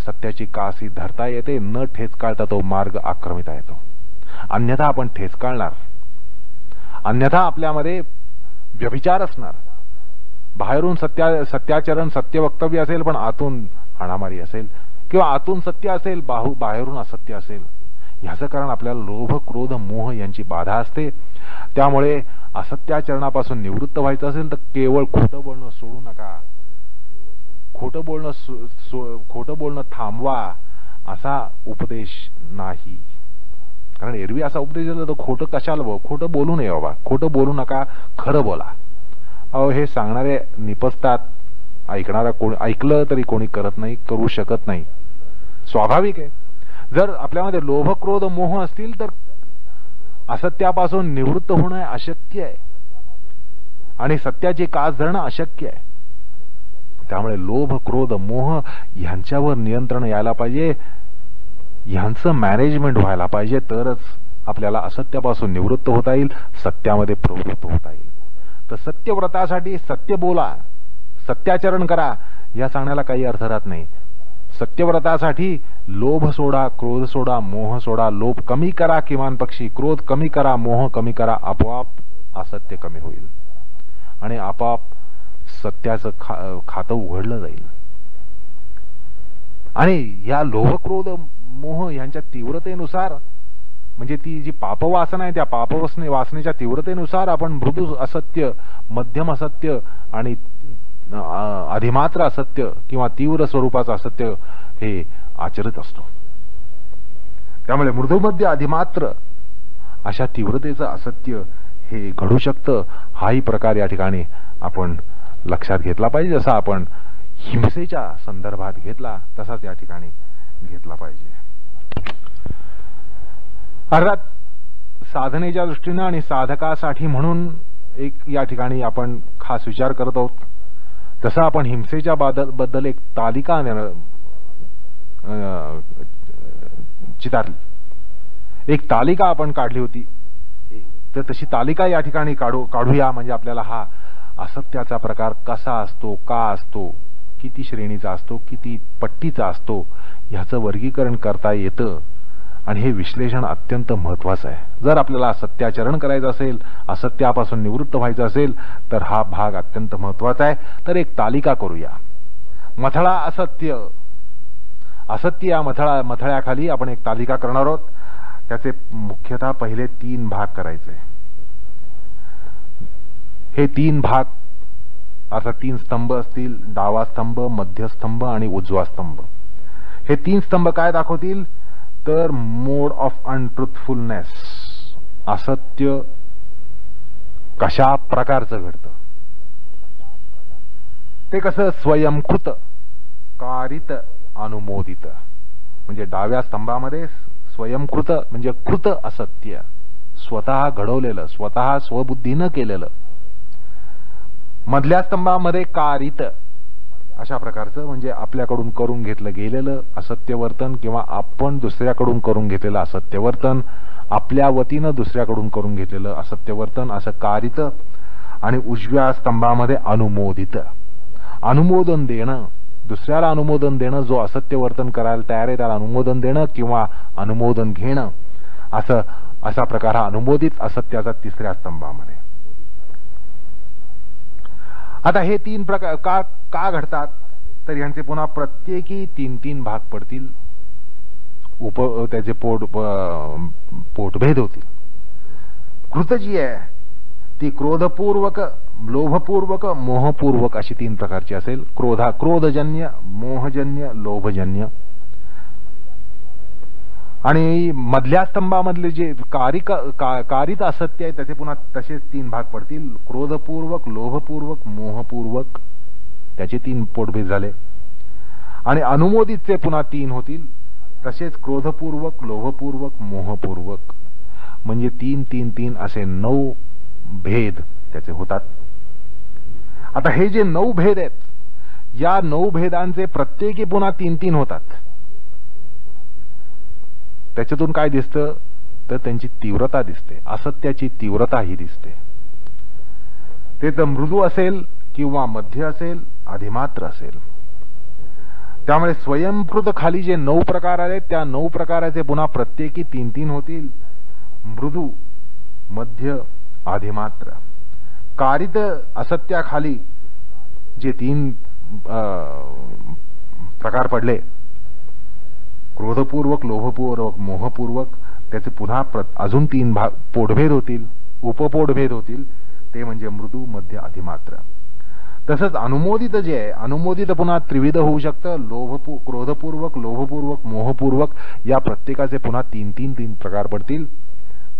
Speaker 2: सत्याची कासी धरता येते, न ठेचकाळता तो मार्ग आक्रमिता येतो. अन्यथा आपण ठेचकाळणार, अन्यथा आपल्यामध्ये व्यभिचार असणार. बाहेरून सत्याचरण सत्य वक्तव्य असेल पण आतून हाणामारी असेल, किंवा आतून सत्य असेल बाहेरून असत्य असेल. ह्याचं कारण आपल्याला लोभ क्रोध मोह यांची बाधा असते. त्यामुळे असत्याचरणापासून निवृत्त व्हायचं असेल तर केवळ खोटं बोलणं सोडू नका. खोटं बोलणं थांबवा असा उपदेश नाही. कारण एरवी असा उपदेश दिला तर खोटं कशाला खोटं बोलू नये बाबा, खोटं बोलू नका, खरं बोला. अहो हे सांगणारे निपजतात, ऐकणारा कोणी ऐकलं तरी कोणी करत नाही, करू शकत नाही. स्वाभाविक आहे. जर आपल्यामध्ये लोभ क्रोध मोह असतील तर असत्यापासून निवृत्त होणं अशक्य आहे आणि सत्याची कास धरणं अशक्य आहे. त्यामुळे लोभ क्रोध मोह यांच्यावर नियंत्रण यायला पाहिजे, यांचं मॅनेजमेंट व्हायला पाहिजे. तरच आपल्याला असत्यापासून निवृत्त होता येईल, सत्यामध्ये प्रवृत्त होता येईल. तर सत्यव्रतासाठी सत्य बोला, सत्याचरण करा या सांगण्याला काही अर्थ राहत नाही. सत्यव्रतासाठी लोभ सोडा, क्रोध सोडा, मोह सोडा. लोभ कमी करा किमान पक्षी, क्रोध कमी करा, मोह कमी करा. आपोआप असत्य कमी होईल आणि आपोआप सत्याचं खातं उघडलं जाईल. आणि या लोभ क्रोध मोह यांच्या तीव्रतेनुसार, म्हणजे ती जी पापवासना आहे त्या वासनेच्या तीव्रतेनुसार आपण मृदू असत्य, मध्यम असत्य आणि अधिमात्र असत्य किंवा तीव्र स्वरूपाचं असत्य हे आचरित असतो. त्यामुळे मृदूमध्ये अधिमात्र अशा तीव्रतेचं असत्य हे घडू शकतं. हाही प्रकार या ठिकाणी आपण लक्षात घेतला पाहिजे. जसा आपण हिंसेच्या संदर्भात घेतला तसाच या ठिकाणी घेतला पाहिजे. अर्थात साधनेच्या दृष्टीनं आणि साधकासाठी म्हणून एक या ठिकाणी आपण खास विचार करत आहोत. तसं आपण हिंसेच्या बद्दल एक तालिका चितारली, एक तालिका आपण काढली होती. तर तशी तालिका या ठिकाणी काढूया, म्हणजे आपल्याला हा असत्याचा प्रकार कसा असतो, का असतो, किती श्रेणीचा असतो, किती पट्टीचा असतो, ह्याचं वर्गीकरण करता येतं. आणि हे विश्लेषण अत्यंत महत्वाचं आहे. जर आपल्याला सत्याचरण करायचं असेल, असत्यापासून निवृत्त व्हायचं असेल तर हा भाग अत्यंत महत्वाचा आहे. तर एक तालिका करूया. मथळा असत्य, असत्य या मथळ्याखाली आपण एक तालिका करणार आहोत. त्याचे मुख्यतः पहिले 3 भाग करायचे. हे 3 भाग अर्थात 3 स्तंभ असतील, डावा स्तंभ, मध्य स्तंभ आणि उजवा स्तंभ. हे 3 स्तंभ काय दाखवतील तर मोड ऑफ अनट्रुथफुलनेस, असत्य कशा प्रकारचं घडतं ते कसं स्वयंकृत, कारित, अनुमोदित. म्हणजे डाव्या स्तंभामध्ये स्वयंकृत म्हणजे कृत असत्य, स्वतः घडवलेलं, स्वतः स्वबुद्धीनं केलेलं. मधल्या स्तंभामध्ये कारित, अशा प्रकारचं म्हणजे आपल्याकडून करून घेतलं गेलेलं असत्य वर्तन किंवा आपण दुसऱ्याकडून करून घेतलेलं असत्य वर्तन, आपल्या वतीनं दुसऱ्याकडून करून घेतलेलं असत्य वर्तन, असं कारित. आणि उजव्या स्तंभामध्ये अनुमोदित, अनुमोदन देणं, दुसऱ्याला अनुमोदन देणं, जो असत्य वर्तन करायला तयार आहे त्याला अनुमोदन देणं किंवा अनुमोदन घेणं, असा प्रकार हा अनुमोदित असत्याचा 3ऱ्या स्तंभामध्ये. आता हे 3 प्रकार का घडतात तर यांचे पुन्हा प्रत्येकी 3-3 भाग पडतील, त्याचे पोटभेद होतील. कृत जी आहे ती क्रोधपूर्वक, लोभपूर्वक, मोहपूर्वक अशी 3 प्रकारची असेल. क्रोधजन्य, मोहजन्य, लोभजन्य. आणि मधल्या स्तंभामधले जे कारित असत्य आहे त्याचे पुन्हा तसेच 3 भाग पडतील. क्रोधपूर्वक, लोभपूर्वक, मोहपूर्वक, त्याचे 3 पोटभेद झाले. आणि अनुमोदितचे पुन्हा 3 होतील. तसेच क्रोधपूर्वक, लोभपूर्वक, मोहपूर्वक, म्हणजे 3 3 3 असे 9 भेद त्याचे होतात. आता हे जे 9 भेद आहेत, या 9 भेदांचे प्रत्येकी पुन्हा 3 3 होतात. त्याच्यातून काय दिसतं तर त्यांची तीव्रता दिसते, असत्याची तीव्रता ही दिसते. ते तर मृदू असेल किंवा मध्य असेल, अधिमात्र असेल. त्यामुळे स्वयंकृत खाली जे 9 प्रकार आहेत त्या 9 प्रकाराचे पुन्हा प्रत्येकी 3 3 होतील. मृदू, मध्य, अधिमात्र. कारित असत्याखाली जे 3 प्रकार पडले, क्रोधपूर्वक, लोभपूर्वक, मोहपूर्वक, त्याचे पुन्हा अजून 3 भाग पोटभेद होतील, उपपोटभेद होतील. ते म्हणजे मृदू, मध्य, अधिमात्र. तसंच अनुमोदित जे आहे, अनुमोदित पुन्हा त्रिविध होऊ शकतं. क्रोधपूर्वक, लोभपूर्वक, मोहपूर्वक, या प्रत्येकाचे पुन्हा 3 3 3 प्रकार पडतील.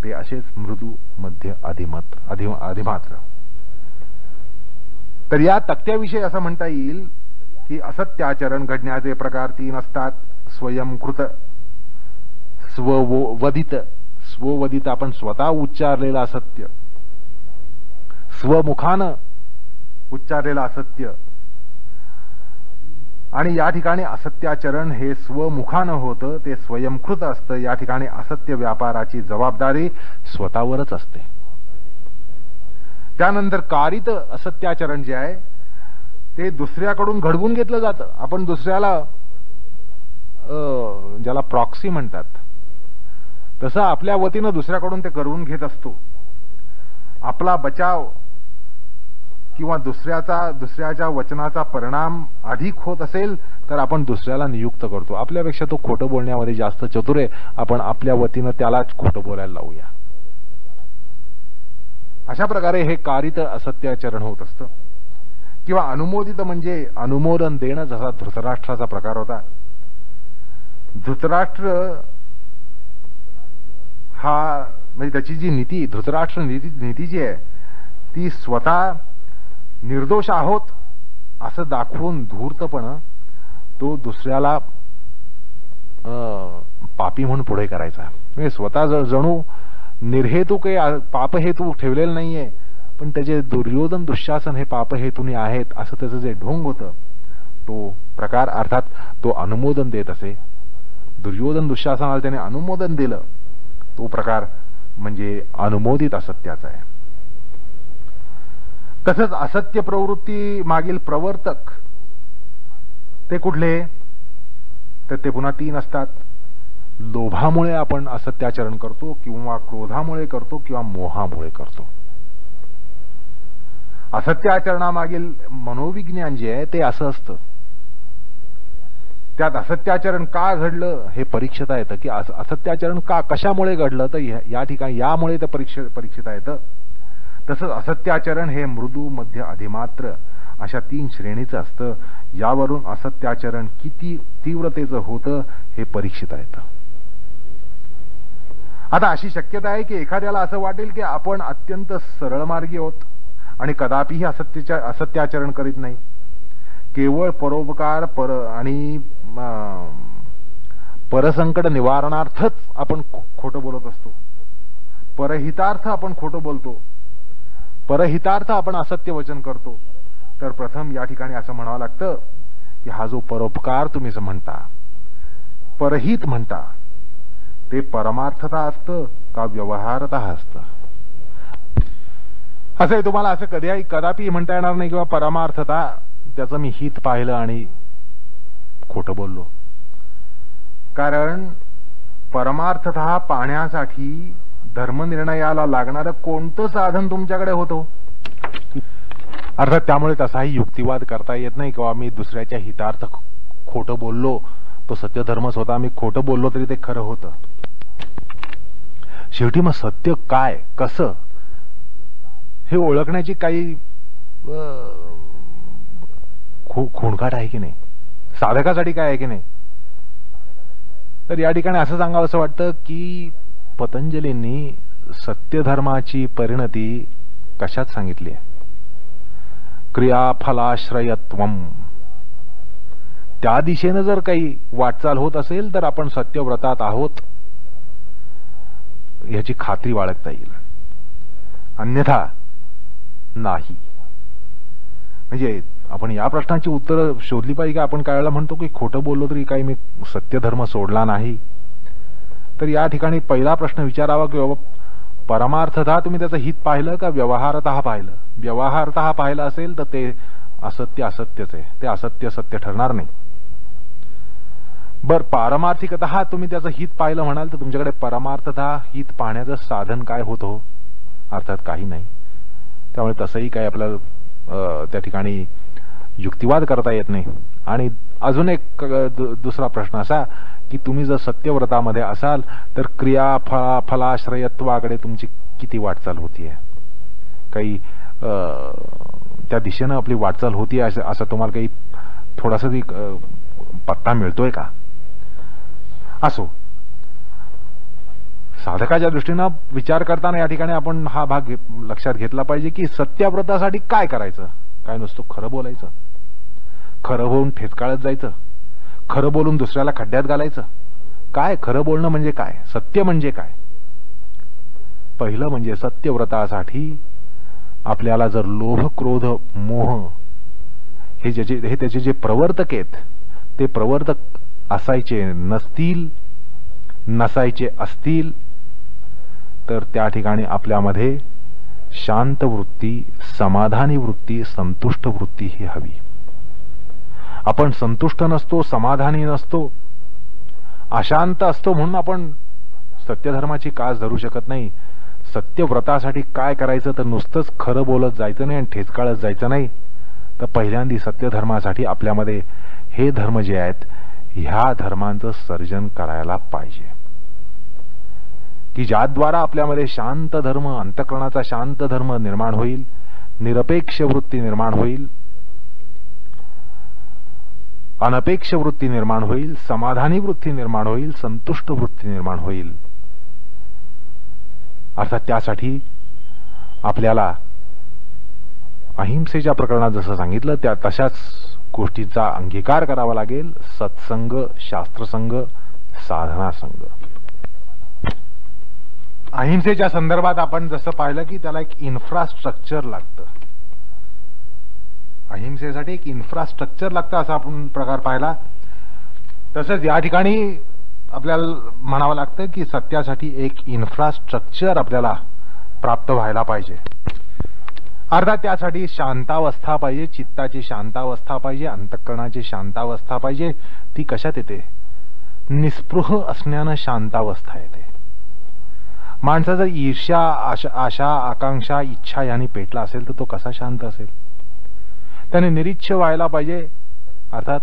Speaker 2: ते असेच मृदू, मध्य, अधिमात्र. तर या तक्त्याविषयी असं म्हणता येईल की असत्याचरण घडण्याचे प्रकार 3 असतात. स्वयंकृत, स्ववदित आपण स्वतः उच्चारलेलं असत्य, स्वमुखानं उच्चारलेलं असत्य. आणि या ठिकाणी असत्याचरण हे स्वमुखानं होतं, ते स्वयंकृत असतं. या ठिकाणी असत्य व्यापाराची जबाबदारी स्वतःवरच असते. त्यानंतर कारित असत्याचरण जे आहे ते दुसऱ्याकडून घडवून घेतलं जातं. आपण दुसऱ्याला, ज्याला प्रॉक्सी म्हणतात, तसं आपल्या वतीनं दुसऱ्याकडून ते करून घेत असतो. आपला बचाव किंवा दुसऱ्याच्या वचनाचा परिणाम अधिक होत असेल तर आपण दुसऱ्याला नियुक्त करतो. आपल्यापेक्षा तो खोटं बोलण्यामध्ये जास्त चतुर आहे, आपण आपल्या वतीनं त्यालाच खोटं बोलायला लावूया. अशा प्रकारे हे कारित असत्याचरण होत असतं. किंवा अनुमोदित म्हणजे अनुमोदन देणं, जसा धृतराष्ट्राचा प्रकार होता. धृतराष्ट्र हा म्हणजे त्याची जी नीती, धृतराष्ट्र नीती जी आहे ती स्वतः निर्दोष आहोत असं दाखवून धूर्तपणं तो दुसऱ्याला पापी म्हणून पुढे करायचा. म्हणजे स्वतः जणू निर्हेतुक पापहेतू ठेवलेलं नाहीये, पण त्याचे दुर्योधन, दुःशासन हे पापहेतूने आहेत असं त्याचं जे ढोंग होतं, तो प्रकार अर्थात तो अनुमोदन देत असे. दुर्योधन दुःशासनाला त्याने अनुमोदन दिलं, तो प्रकार म्हणजे अनुमोदित असत्याचा आहे. तसंच असत्य प्रवृत्ती मागील प्रवर्तक ते कुठले तर ते पुन्हा 3 असतात. लोभामुळे आपण असत्याचरण करतो, किंवा क्रोधामुळे करतो, किंवा मोहामुळे करतो. असत्याचरणामागील मनोविज्ञान जे आहे ते असं असतं. त्यात असत्याचरण का घडलं हे परीक्षता येतं, की असत्याचरण कशामुळे घडलं तर या ठिकाणी यामुळे ते परीक्षता येतं. तसंच असत्याचरण हे मृदू, मध्य, अधिमात्र अशा 3 श्रेणीचं असतं. यावरून असत्याचरण किती तीव्रतेचं होतं हे परीक्षिता येतं. आता अशी शक्यता आहे की एखाद्याला असं वाटेल की आपण अत्यंत सरळ मार्गी आहोत आणि कदापिही असत्याचरण करीत नाही. केवळ परोपकार आणि परसंकट निवारणार्थच आपण खोटं बोलत असतो. परहितार्थ आपण खोटं बोलतो, परहितार्थ आपण असत्य वचन करतो. तर प्रथम या ठिकाणी असं म्हणावं लागतं की हा जो परोपकार तुम्ही म्हणता, परहित म्हणता, ते परमार्थता असतं का व्यवहारता असतं? असं तुम्हाला असं कदापि म्हणता येणार नाही किंवा परमार्थता त्याचं मी हित पाहिलं आणि खोटं बोललो. कारण परमार्थता पाहण्यासाठी धर्मनिर्णयाला लागणारं कोणतं साधन तुमच्याकडे होतं? अर्थात त्यामुळे तसाही युक्तिवाद करता येत नाही किंवा मी दुसऱ्याच्या हितार्थ खोटं बोललो, तो सत्यधर्मच होता, मी खोटं बोललो तरी ते खरं होतं. शेवटी मग सत्य काय, कसं हे ओळखण्याची काही खूणकाट आहे की नाही, साधकासाठी काय आहे की नाही. तर या ठिकाणी असं सांगावं असं वाटतं की पतंजलींनी सत्यधर्माची परिणती कशात सांगितली आहे? क्रियाफलाश्रयत्वम. त्या दिशेनं जर काही वाटचाल होत असेल तर आपण सत्यव्रतात आहोत याची खात्री बाळगता येईल, अन्यथा नाही. म्हणजे आपण या प्रश्नाची उत्तरं शोधली पाहिजे की आपण काय वेळेला म्हणतो की खोटं बोललो तरी काही मी सत्यधर्म सोडला नाही. तर या ठिकाणी पहिला प्रश्न विचारावा की बाबा परमार्थतः तुम्ही त्याचं हित पाहिलं का व्यवहारतः पाहिलं? व्यवहारतः पाहिलं असेल तर ते असत्य असत्यच आहे, ते असत्य सत्य ठरणार नाही. बर, पारमार्थिकतः तुम्ही त्याचं हित पाहिलं म्हणाल तर तुमच्याकडे परमार्थतः हित पाहण्याचं साधन काय होतं? अर्थात काही नाही. त्यामुळे तसंही काही आपल्याला त्या ठिकाणी युक्तिवाद करता येत नाही. आणि अजून एक दुसरा प्रश्न असा की तुम्ही जर सत्यव्रतामध्ये असाल तर क्रिया फलाश्रयत्वाकडे तुमची किती वाटचाल होतीये? काही त्या दिशेनं आपली वाटचाल होतीये असं तुम्हाला काही थोडासा पत्ता मिळतोय का? असो, साधकाच्या दृष्टीनं विचार करताना या ठिकाणी आपण हा भाग लक्षात घेतला पाहिजे की सत्यव्रतासाठी काय करायचं? काय नुसतं खरं बोलायचं, खरं होऊन ठेचकाळत जायचं, खरं बोलून दुसऱ्याला खड्ड्यात घालायचं? काय खरं बोलणं म्हणजे काय? सत्य म्हणजे काय? पहिलं म्हणजे सत्यव्रतासाठी आपल्याला जर लोभ क्रोध मोह हे त्याचे जे प्रवर्तक आहेत ते प्रवर्तक असायचे नसतील, नसायचे असतील तर त्या ठिकाणी आपल्यामध्ये शांत वृत्ती, समाधानी वृत्ती, संतुष्ट वृत्ती ही हवी. आपण संतुष्ट नसतो, समाधानी नसतो, अशांत असतो म्हणून आपण सत्यधर्माची कास धरू शकत नाही. सत्यव्रतासाठी काय करायचं तर नुसतंच खरं बोलत जायचं नाही आणि ठेचकाळत जायचं नाही. तर पहिल्यांदा सत्यधर्मासाठी आपल्यामध्ये हे धर्म जे आहेत ह्या धर्मांचं सर्जन करायला पाहिजे की ज्याद्वारा आपल्यामध्ये शांत धर्म, अंतःकरणाचा शांत धर्म निर्माण होईल, निरपेक्ष वृत्ती निर्माण होईल, अनपेक्ष वृत्ती निर्माण होईल, समाधानी वृत्ती निर्माण होईल, संतुष्ट वृत्ती निर्माण होईल. अर्थात त्यासाठी आपल्याला अहिंसेच्या प्रकरणात जसं सांगितलं त्या तशाच गोष्टीचा अंगीकार करावा लागेल. सत्संग, शास्त्रसंग, साधना संग. अहिंसेच्या संदर्भात आपण जसं पाहिलं की त्याला एक इन्फ्रास्ट्रक्चर लागतं. अहिंसेसाठी एक इन्फ्रास्ट्रक्चर लागतं असा आपण प्रकार पाहिला. तसंच या ठिकाणी आपल्याला म्हणावं लागतं की सत्यासाठी एक इन्फ्रास्ट्रक्चर आपल्याला प्राप्त व्हायला पाहिजे. अर्थात त्यासाठी शांतावस्था पाहिजे, चित्ताची शांतावस्था पाहिजे, अंतःकरणाची शांतावस्था पाहिजे. ती कशात येते? निस्पृह असण्यानं शांतावस्था येते. माणसाचा ईर्ष्या, आशा, आकांक्षा, इच्छा यांनी पेटला असेल तर तो कसा शांत असेल? त्याने निरीच्छ व्हायला पाहिजे. अर्थात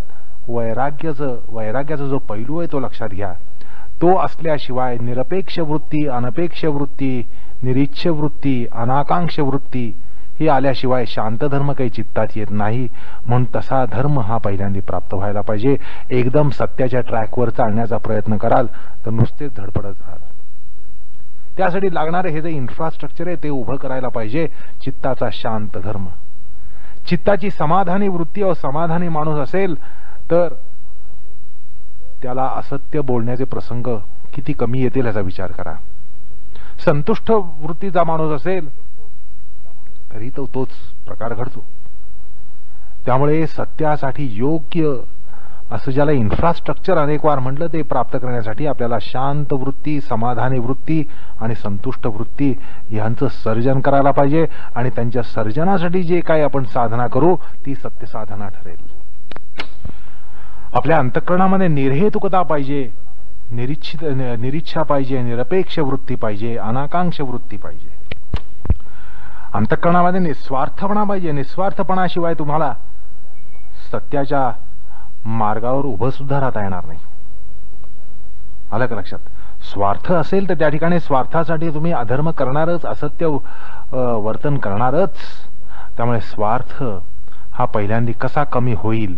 Speaker 2: वैराग्याचा जो पैलू आहे तो लक्षात घ्या. तो असल्याशिवाय निरपेक्ष वृत्ती, अनपेक्ष वृत्ती, निरीच्छ वृत्ती, अनाकांक्ष वृत्ती ही आल्याशिवाय शांत धर्म काही चित्तात येत नाही. म्हणून तसा धर्म हा पहिल्यांदा प्राप्त व्हायला पाहिजे. एकदम सत्याच्या ट्रॅकवर चालण्याचा प्रयत्न कराल तर नुसतेच धडपडत राहाल. त्यासाठी लागणारे हे जे इन्फ्रास्ट्रक्चर आहे ते उभं करायला पाहिजे. चित्ताचा शांत धर्म, चित्ताची समाधानी वृत्ती व समाधानी माणूस असेल तर त्याला असत्य बोलण्याचे प्रसंग किती कमी येतील याचा विचार करा. संतुष्ट वृत्तीचा माणूस असेल तरी तो तोच प्रकार घडतो. त्यामुळे सत्यासाठी योग्य असं ज्याला इन्फ्रास्ट्रक्चर अनेक वार म्हटलं ते प्राप्त करण्यासाठी आपल्याला शांत वृत्ती, समाधानी वृत्ती आणि संतुष्ट वृत्ती यांचं सर्जन करायला पाहिजे. आणि त्यांच्या सर्जनासाठी जे काही आपण साधना करू ती सत्य साधना ठरेल. आपल्या अंतःकरणामध्ये निर्हेतुकता पाहिजे, निरीच्छा पाहिजे, निरपेक्ष वृत्ती पाहिजे, अनाकांक्ष वृत्ती पाहिजे. अंतःकरणामध्ये निस्वार्थपणा पाहिजे. निस्वार्थपणाशिवाय तुम्हाला सत्याच्या मार्गावर उभं सुद्धा राहता येणार नाही. आलं का लक्षात? स्वार्थ असेल तर त्या ठिकाणी स्वार्थासाठी तुम्ही अधर्म करणारच, असत्य वर्तन करणारच. त्यामुळे स्वार्थ हा पहिल्यांदा कसा कमी होईल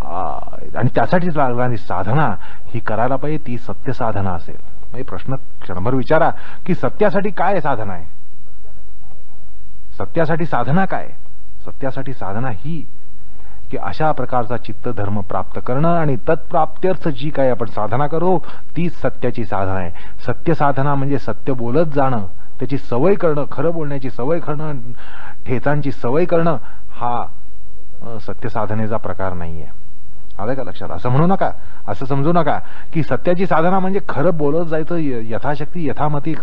Speaker 2: आणि त्यासाठी लागणारी साधना ही करायला पाहिजे, ती सत्य साधना असेल. म्हणजे प्रश्न क्षणभर विचारा की सत्यासाठी काय साधना आहे, सत्यासाठी साधना काय. सत्यासाठी साधना ही की अशा प्रकारचा चित्तधर्म प्राप्त करणं आणि तत्प्राप्त्यर्थ जी काही आपण साधना करू तीच सत्याची साधना आहे. सत्य साधना म्हणजे सत्य बोलत जाणं, त्याची सवय करणं, खरं बोलण्याची सवय करणं, ठेचांची सवय करणं हा सत्य साधनेचा प्रकार नाहीये. आलं का लक्षात? असं म्हणू नका, असं समजू नका की सत्याची साधना म्हणजे खरं बोलत जायचं, यथाशक्ती यथामती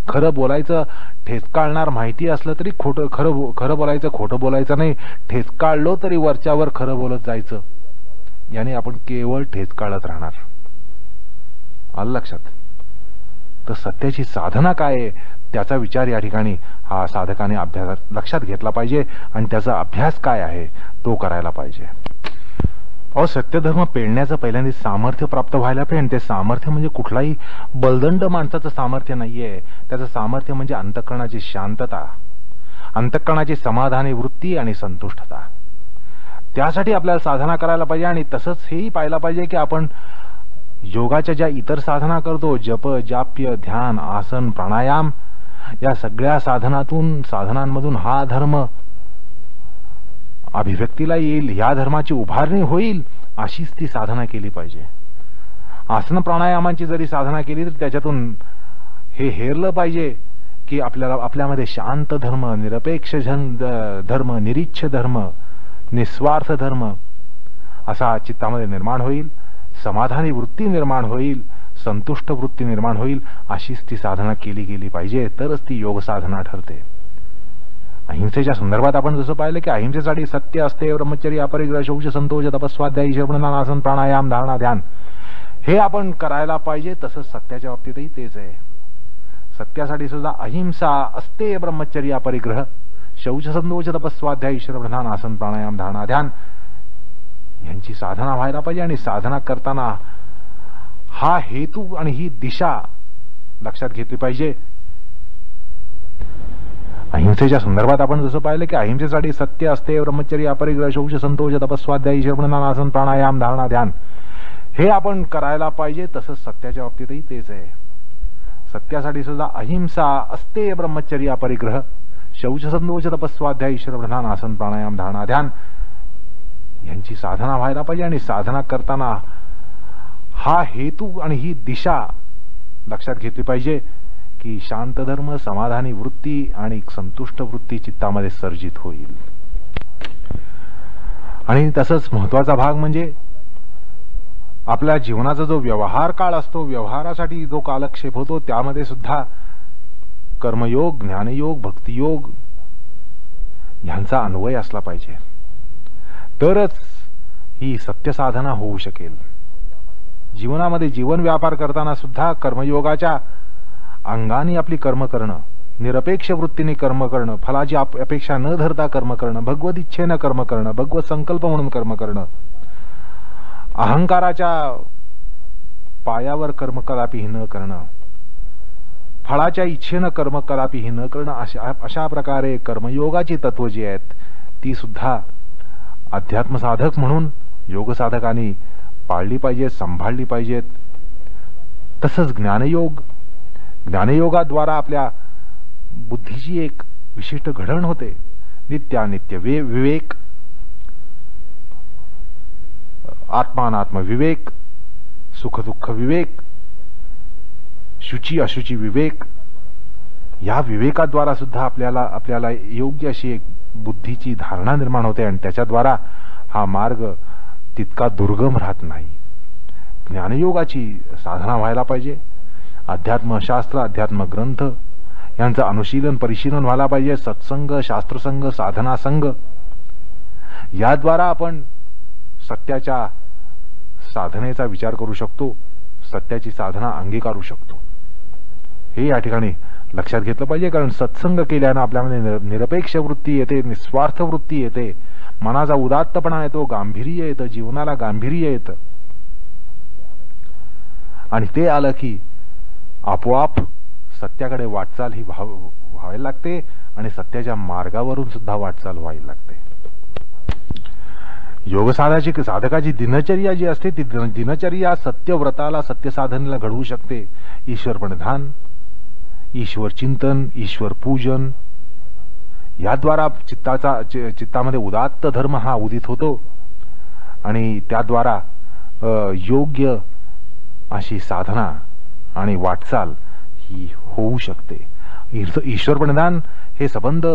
Speaker 2: खरं बोलायचं. ठेचकाळणार माहिती असलं तरी खरं बोलायचं, खोटं बोलायचं नाही. ठेचकाळलो तरी वरच्यावर खरं बोलत जायचं. याने आपण केवळ ठेचकाळत राहणार. आलं लक्षात? तर सत्याची साधना काय आहे त्याचा विचार या ठिकाणी हा साधकाने अभ्यासात लक्षात घेतला पाहिजे आणि त्याचा अभ्यास काय आहे तो करायला पाहिजे. सत्यधर्म पेळण्याचं पहिल्यांदा सामर्थ्य प्राप्त व्हायला पाहिजे. आणि ते सामर्थ्य म्हणजे कुठलाही बलदंड माणसाचं सामर्थ्य नाहीये. त्याचं सामर्थ्य म्हणजे अंतःकरणाची शांतता, अंतःकरणाची समाधानी वृत्ती आणि संतुष्टता. त्यासाठी आपल्याला साधना करायला पाहिजे. आणि तसंच हेही पाहायला पाहिजे की आपण योगाच्या ज्या इतर साधना करतो, जप, जाप्य, ध्यान, आसन, प्राणायाम, या सगळ्या साधनांमधून हा धर्म अभिव्यक्तीला येईल, या धर्माची उभारणी होईल अशीच ती साधना केली पाहिजे. आसन प्राणायामांची जरी साधना केली तर त्याच्यातून हे हेरलं पाहिजे की आपल्यामध्ये शांत धर्म, निरपेक्ष धर्म, निरीच्छ धर्म, निस्वार्थ धर्म असा चित्तामध्ये निर्माण होईल, समाधानी वृत्ती निर्माण होईल, संतुष्ट वृत्ती निर्माण होईल. अशीच ती साधना केली गेली पाहिजे, तरच ती योग साधना ठरते. अहिंसेच्या संदर्भात आपण जसं पाहिलं की अहिंसेसाठी सत्य असते, ब्रह्मचर्य, अपरिग्रह, शौच, संतोष, तपस्वाध्याय, श्रवण, आसन, प्राणायाम, धारणा, ध्यान हे आपण करायला पाहिजे. तसंच सत्याच्या बाबतीतही तेच आहे. सत्यासाठी सुद्धा अहिंसा असते, ब्रह्मचर्य, अपरिग्रह, शौच, संतोष, तपस्वाध्याय, श्रवण, आसन, प्राणायाम, धारणा, ध्यान यांची साधना व्हायला पाहिजे. आणि साधना करताना हा हेतू आणि ही दिशा लक्षात घेतली पाहिजे. अहिंसेच्या संदर्भात आपण जसं पाहिलं की अहिंसेसाठी सत्य असते, ब्रह्मचर्य, अपरिग्रह, शौच, संतोष, तपस्वाध्याय, श्रवण, आसन, प्राणायाम, धारणा, ध्यान हे आपण करायला पाहिजे. तसंच सत्याच्या बाबतीतही तेच आहे. सत्यासाठी सुद्धा अहिंसा असते, ब्रह्मचर्य, अपरिग्रह, शौच, संतोष, तपस्वाध्याय, श्रवण, आसन, प्राणायाम, धारणा, ध्यान यांची साधना व्हायला पाहिजे. आणि साधना करताना हा हेतू आणि ही दिशा लक्षात घेतली पाहिजे की शांत धर्म, समाधानी वृत्ती आणि संतुष्ट वृत्ती चित्तामध्ये सर्जित होईल. आणि तसंच महत्वाचा भाग म्हणजे आपल्या जीवनाचा जो व्यवहार काळ असतो, व्यवहारासाठी जो कालक्षेप होतो त्यामध्ये सुद्धा कर्मयोग, ज्ञानयोग, भक्तियोग यांचा अन्वय असला पाहिजे. तरच ही सत्य साधना होऊ शकेल. जीवनामध्ये जीवन व्यापार करताना सुद्धा कर्मयोगाच्या अंगाने आपली कर्म करणं, निरपेक्ष वृत्तीने कर्म करणं, फलाची अपेक्षा न धरता कर्म करणं, भगवत इच्छेनं कर्म करणं, भगवत संकल्प म्हणून कर्म करणं, अहंकाराच्या पायावर कर्म कदापिही न करणं, फळाच्या इच्छेनं कर्म कदापिही न करणं, अशा प्रकारे कर्मयोगाची तत्व जी आहेत ती सुद्धा अध्यात्म साधक म्हणून योग साधकांनी पाळली पाहिजेत, सांभाळली पाहिजेत. तसंच ज्ञानयोग, ज्ञानयोगाद्वारा आपल्या बुद्धीची एक विशिष्ट घडण होते. नित्यानित्य विवेक, आत्मानात्म विवेक, सुख दुःख विवेक, शुची अशुची विवेक, या विवेकाद्वारा सुद्धा आपल्याला योग्य अशी एक बुद्धीची धारणा निर्माण होते आणि त्याच्याद्वारा हा मार्ग तितका दुर्गम राहत नाही. ज्ञानयोगाची साधना व्हायला पाहिजे. अध्यात्मशास्त्र, अध्यात्म ग्रंथ यांचं अनुशीलन परिशीलन व्हायला पाहिजे. सत्संग, शास्त्रसंग, साधना संघ याद्वारा आपण सत्याच्या साधनेचा विचार करू शकतो, सत्याची साधना अंगीकारू शकतो. हे या ठिकाणी लक्षात घेतलं पाहिजे. कारण सत्संग केल्यानं आपल्यामध्ये निरपेक्ष वृत्ती येते, निस्वार्थ वृत्ती येते, मनाचा उदात्तपणा येतो, गांभीर्य येतं, जीवनाला गांभीर्य येतं. आणि ते आलं की आपोआप सत्याकडे वाटचाल ही व्हायला लागते आणि सत्याच्या मार्गावरून सुद्धा वाटचाल व्हायला लागते. साधकाची दिनचर्या जी असते ती दिनचर्या सत्यव्रताला सत्यसाधनेला घडवू शकते. ईश्वर प्रणिधान, ईश्वर चिंतन, ईश्वर पूजन याद्वारा चित्तामध्ये उदात्त धर्म हा उदित होतो आणि त्याद्वारा योग्य अशी साधना आणि वाटचाल ही होऊ शकते. ईश्वर प्रणिधान हे संबंध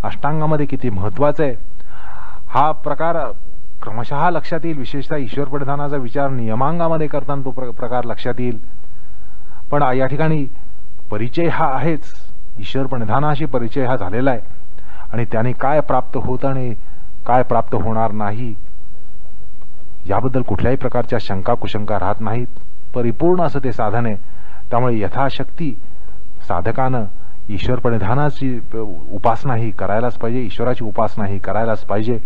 Speaker 2: अष्टांगामध्ये किती महत्वाचं आहे हा प्रकार क्रमशः लक्षात येईल. विशेषतः ईश्वर प्रणिधानाचा विचार नियमांगामध्ये करताना तो प्रकार लक्षात येईल. पण या ठिकाणी परिचय हा आहेच, ईश्वर प्रणिधानाशी परिचय हा झालेला आहे आणि त्याने काय प्राप्त होत आणि काय प्राप्त होणार नाही याबद्दल कुठल्याही प्रकारच्या शंका कुशंका राहत नाहीत. परिपूर्ण असं ते साधन आहे. त्यामुळे यथाशक्ती साधकानं ईश्वर प्रणिधानाची उपासना ही करायलाच पाहिजे, ईश्वराची उपासना ही करायलाच पाहिजे.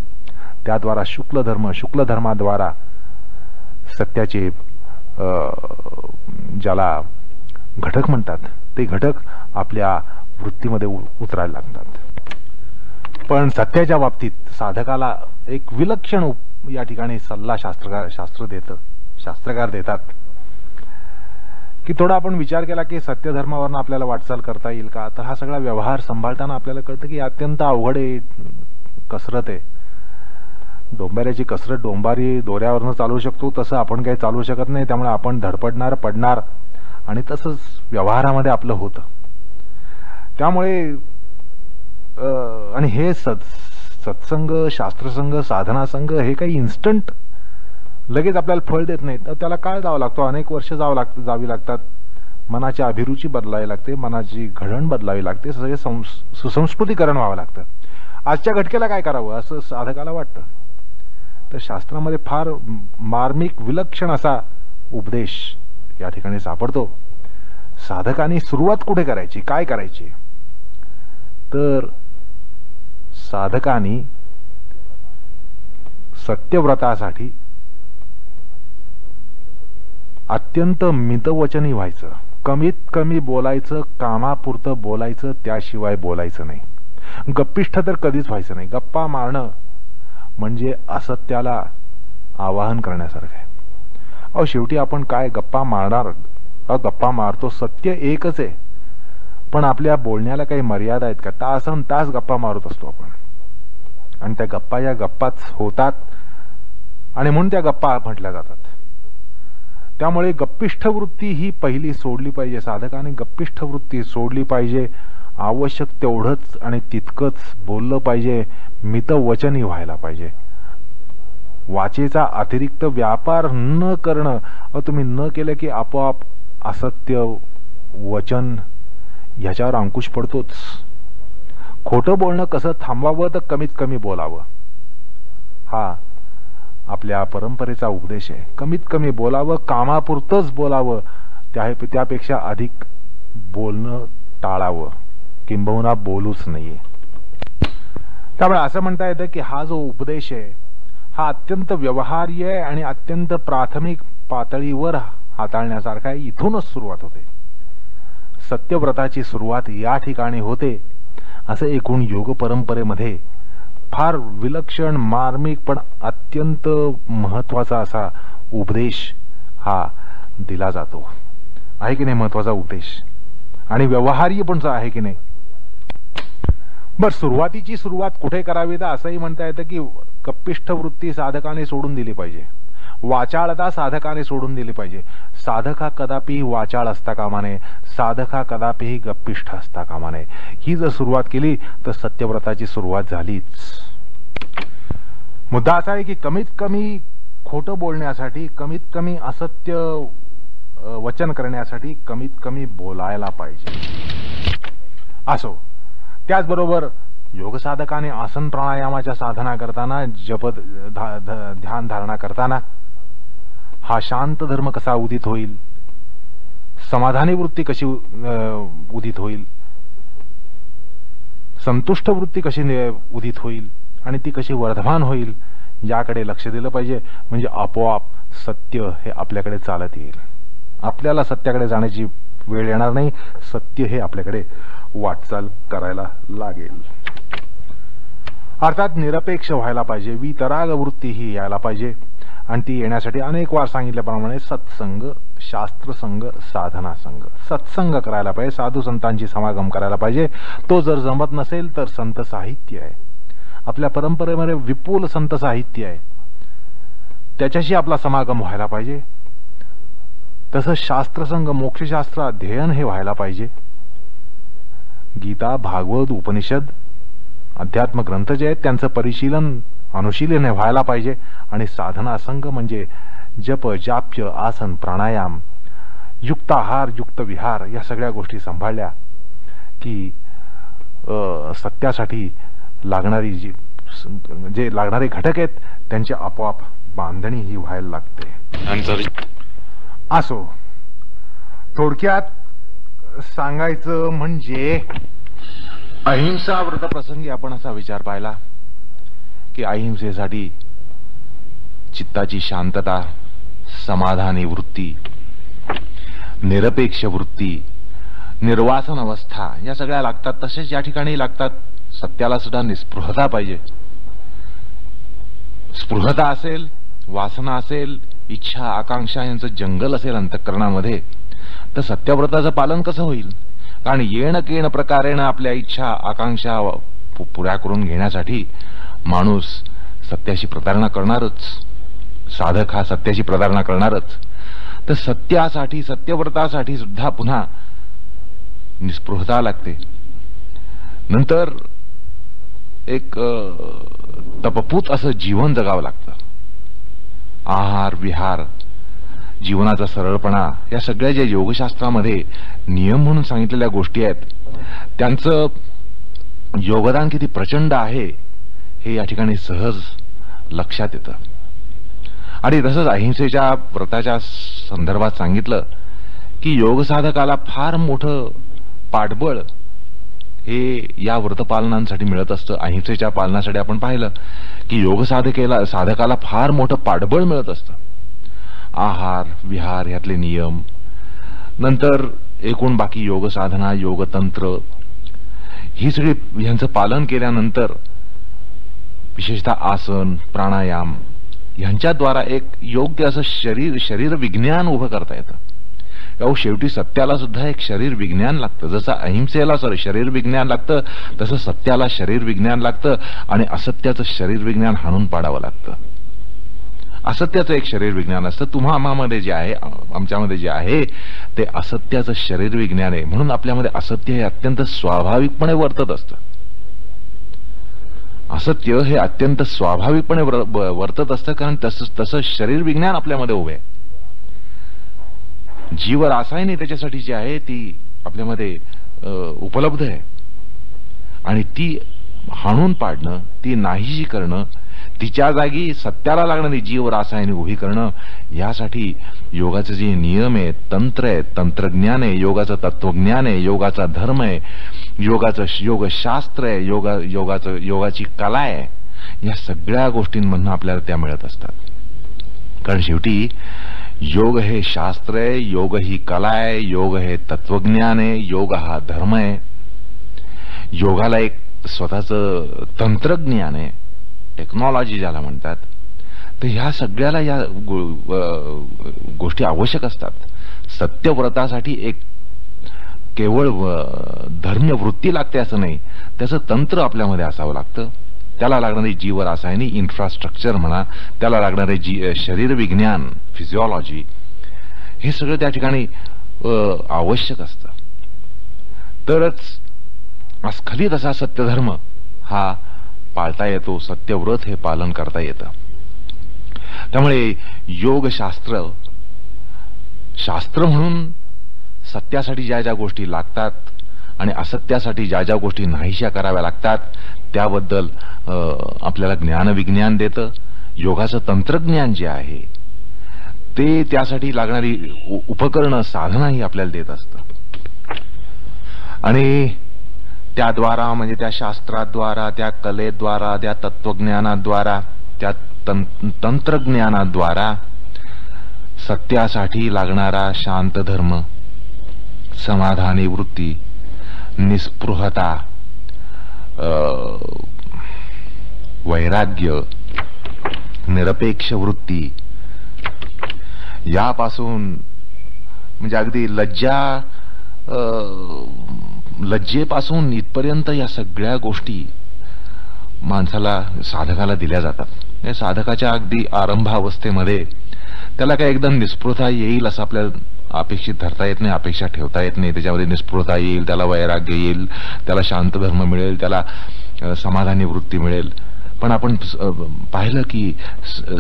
Speaker 2: त्याद्वारा शुक्ल धर्माद्वारा सत्याचे ज्याला घटक म्हणतात ते घटक आपल्या वृत्तीमध्ये उतरायला लागतात. पण सत्याच्या बाबतीत साधकाला एक विलक्षण या ठिकाणी सल्ला शास्त्रकार देतात की थोडा आपण विचार केला की सत्य धर्मावरनं आपल्याला वाटचाल करता येईल का, तर हा सगळा व्यवहार सांभाळताना आपल्याला कळतं की अत्यंत अवघड आहे, कसरत आहे. डोंबाऱ्याची कसरत डोंबारी दोऱ्यावरनं चालू शकतो तसं आपण काही चालू शकत नाही. त्यामुळे आपण धडपडणार, पडणार आणि तसंच व्यवहारामध्ये आपलं होतं. त्यामुळे आणि हे सत्संग, शास्त्रसंग, साधनासंग हे काही इन्स्टंट लगेच आपल्याला फळ देत नाहीत. तर त्याला काळ जावं लागतो, अनेक वर्ष जावी लागतात. मनाची अभिरुची बदलावी लागते, मनाची घडण बदलावी लागते, सगळे सुसंस्कृतीकरण व्हावं लागतं. आजच्या घटकेला काय करावं असं साधकाला वाटतं. तर शास्त्रामध्ये फार मार्मिक विलक्षण असा उपदेश या ठिकाणी सापडतो. साधकांनी सुरुवात कुठे करायची, काय करायची, तर साधकांनी सत्यव्रतासाठी अत्यंत मितवचनी व्हायचं, कमीत कमी बोलायचं, कामापुरतं बोलायचं, त्याशिवाय बोलायचं नाही. गप्पिष्ठ तर कधीच व्हायचं नाही. गप्पा मारणं म्हणजे असत्याला आवाहन करण्यासारखं आहे. अहो शेवटी आपण काय गप्पा मारणार, गप्पा मारतो, सत्य एकच आहे. पण आपल्या बोलण्याला काही मर्यादा आहेत का? तासन तास गप्पा मारत असतो आपण आणि त्या गप्पा या गप्पाच होतात आणि म्हणून त्या गप्पा म्हटल्या जातात. त्यामुळे गप्पिष्ठ वृत्ती ही पहिली सोडली पाहिजे. साधकाने गप्पिष्ठ वृत्ती सोडली पाहिजे. आवश्यक तेवढंच आणि तितकंच बोललं पाहिजे. मितवचनी व्हायला पाहिजे. वाचेचा अतिरिक्त व्यापार न करणं. तुम्ही न केलं की आपोआप असत्य वचन ह्याच्यावर अंकुश पडतोच. खोटं बोलणं कसं थांबवावं तर कमीत कमी बोलावं, हा आपल्या परंपरेचा उपदेश आहे. कमीत कमी बोलावं, कामापुरतंच बोलावं, त्यापेक्षा अधिक बोलणं टाळावं, किंबहुना बोलूच नाहीये. त्यामुळे असं म्हणता येतं की हा जो उपदेश आहे हा अत्यंत व्यवहार्य आहे आणि अत्यंत प्राथमिक पातळीवर हाताळण्यासारखा आहे. इथूनच सुरुवात होते. सत्यव्रताची सुरुवात या ठिकाणी होते. असं एकूण योग परंपरेमध्ये फार विलक्षण, मार्मिक पण अत्यंत महत्वाचा असा उपदेश हा दिला जातो. आहे की नाही महत्वाचा उपदेश आणि व्यवहार्य पण आहे की नाही. बर, सुरुवातीची सुरुवात कुठे करावी तर असंही म्हणता येतं की कप्पिष्ठ वृत्ती साधकाने सोडून दिली पाहिजे. वाचाळता साधकाने सोडून दिली पाहिजे. साधक हा कदापि वाचाळ असता कामा नये. साधक हा कदापि गप्पिष्ठ असता कामा नये. ही जर सुरुवात केली तर सत्यव्रताची सुरुवात झालीच. मुद्दा असा आहे की कमीत कमी खोटं बोलण्यासाठी, कमीत कमी असत्य वचन करण्यासाठी कमीत कमी बोलायला पाहिजे. असो, त्याचबरोबर योग साधकाने आसन प्राणायामाच्या साधना करताना, ध्यान धारणा करताना हा शांत धर्म कसा उदित होईल, समाधानी वृत्ती कशी उदित होईल, संतुष्ट वृत्ती कशी उदित होईल आणि ती कशी वर्धमान होईल याकडे लक्ष दिलं पाहिजे. म्हणजे आपोआप सत्य हे आपल्याकडे चालत येईल. आपल्याला सत्याकडे जाण्याची वेळ येणार नाही. सत्य हे आपल्याकडे वाटचाल करायला लागेल. अर्थात निरपेक्ष व्हायला पाहिजे, वितराग वृत्ती ही यायला पाहिजे. आणि ती येण्यासाठी अनेक वार सांगितल्याप्रमाणे सत्संग, शास्त्रसंग, साधना संघ, सत्संग करायला पाहिजे, साधू संतांची समागम करायला पाहिजे. तो जर जमत नसेल तर संत साहित्य आहे, आपल्या परंपरेमध्ये विपुल संत साहित्य आहे, त्याच्याशी आपला समागम व्हायला पाहिजे. तसं शास्त्रसंग, मोक्षशास्त्र अध्ययन हे व्हायला पाहिजे. गीता, भागवत, उपनिषद, अध्यात्म ग्रंथ जे आहेत त्यांचं परिशीलन, अनुशीलन हे व्हायला पाहिजे. आणि साधना संघ म्हणजे जप, जाप्य, आसन, प्राणायाम, युक्ताहार, युक्त विहार या सगळ्या गोष्टी सांभाळल्या की सत्यासाठी लागणारी जे लागणारे घटक आहेत त्यांची आपोआप बांधणी ही व्हायला लागते. असो, थोडक्यात सांगायचं म्हणजे अहिंसा व्रत प्रसंगी आपण असा विचार पाहिला की अहिंसेसाठी चित्ताची शांतता, समाधानी वृत्ती, निरपेक्ष वृत्ती, निर्वासन अवस्था या सगळ्या लागतात. तसेच या ठिकाणी लागतात सत्याला सुद्धा निस्पृहता पाहिजे. स्पृहता असेल, वासना असेल, इच्छा, आकांक्षा यांचं जंगल असेल अंतःकरणामध्ये, तर सत्यव्रताचं पालन कसं होईल? कारण येण केण प्रकारेण आपल्या इच्छा, आकांक्षा पुऱ्या करून घेण्यासाठी माणूस सत्याशी प्रतारणा करणारच, साधक हा सत्याशी प्रतारणा करणारच. तर सत्यासाठी, सत्यव्रतासाठी सुद्धा पुन्हा निस्पृहता लागते. नंतर एक तपपूत असं जीवन जगावं लागतं. आहार, विहार, जीवनाचा सरळपणा या सगळ्या ज्या योगशास्त्रामध्ये नियम म्हणून सांगितलेल्या गोष्टी आहेत त्यांचं योगदान किती प्रचंड आहे हे या ठिकाणी सहज लक्षात येतं. आणि तसंच अहिंसेच्या व्रताच्या संदर्भात सांगितलं की योगसाधकाला फार मोठं पाठबळ हे या व्रतपालनांसाठी मिळत असतं. अहिंसेच्या पालनासाठी आपण पाहिलं की साधकाला फार मोठं पाठबळ मिळत असतं. आहार, विहार यातले नियम, नंतर एकूण बाकी योग साधना, योगतंत्र ही सगळी ह्यांचं पालन केल्यानंतर विशेषतः आसन, प्राणायाम ह्यांच्याद्वारा एक योग्य असं शरीर विज्ञान उभं करता येतं. अहो, शेवटी सत्याला सुद्धा एक शरीर विज्ञान लागतं. जसं अहिंसेला शरीर विज्ञान लागतं तसं सत्याला शरीर विज्ञान लागतं. आणि असत्याचं शरीर विज्ञान हाणून पाडावं लागतं. असत्याचं एक शरीर विज्ञान असतं. आम्हामध्ये जे आहे, आमच्यामध्ये जे आहे ते असत्याचं शरीर विज्ञान आहे. म्हणून आपल्यामध्ये असत्य हे अत्यंत स्वाभाविकपणे वर्तत असतं. असत्य हे अत्यंत स्वाभाविकपणे वर्तत असतं, कारण तसं शरीर विज्ञान आपल्यामध्ये उभे आहे. जीव रासायनिक त्याच्यासाठी जी आहे ती आपल्यामध्ये उपलब्ध आहे. आणि ती हाणून पाडणं, ती नाहीशी करणं, तिच्या जागी सत्याला लागणारी जीव रासायनिक उभी करणं, यासाठी योगाचे जे नियम आहे, तंत्र आहे, तंत्रज्ञान आहे, योगाचं तत्वज्ञान आहे, योगाचा धर्म आहे, योगाचं योगशास्त्र आहे, योगाची कला आहे, या सगळ्या गोष्टींमधून आपल्याला त्या मिळत असतात. कारण शेवटी योग हे शास्त्र आहे, योग ही कला आहे, योग हे तत्वज्ञान आहे, योग हा धर्म आहे. योगाला एक स्वतःचं तंत्रज्ञान आहे, टेक्नॉलॉजी ज्याला म्हणतात. तर ह्या सगळ्याला या गोष्टी आवश्यक असतात. सत्यव्रतासाठी एक केवळ धर्मवृत्ती लागते असं नाही, त्याचं तंत्र आपल्यामध्ये असावं लागतं. त्याला लागणारे जीव रासायनिक इन्फ्रास्ट्रक्चर म्हणा, त्याला लागणारे शरीर विज्ञान, फिजिओलॉजी, हे सगळं त्या ठिकाणी आवश्यक असतं. तरच अस्खलित असा सत्यधर्म हा पाळता येतो, सत्यव्रत हे पालन करता येतं. त्यामुळे योगशास्त्र म्हणून सत्यासाठी ज्या ज्या गोष्टी लागतात आणि असत्यासाठी ज्या ज्या गोष्टी नाहीशा कराव्या लागतात त्याबद्दल आपल्याला ज्ञानविज्ञान देतं. योगाचं तंत्रज्ञान जे आहे ते त्यासाठी लागणारी उपकरणं, साधनाही आपल्याला देत असतं. आणि त्याद्वारा म्हणजे त्या शास्त्राद्वारा, त्या कलेद्वारा, त्या तत्वज्ञानाद्वारा, त्या तंत्रज्ञानाद्वारा सत्यासाठी लागणारा शांत धर्म, समाधानी वृत्ती, निस्पृहता, वैराग्य, निरपेक्ष वृत्ती, यापासून म्हणजे अगदी लज्जेपासून इथपर्यंत या सगळ्या गोष्टी माणसाला, साधकाला दिल्या जातात. या साधकाच्या अगदी आरंभावस्थेमध्ये त्याला काय एकदम निस्पृहता येईल असं आपल्याला अपेक्षित धरता येत नाही, अपेक्षा ठेवता येत नाही. त्याच्यामध्ये निस्पृहता येईल, त्याला वैराग्य येईल, त्याला शांत धर्म मिळेल, त्याला समाधानी वृत्ती मिळेल. पण आपण पाहिलं की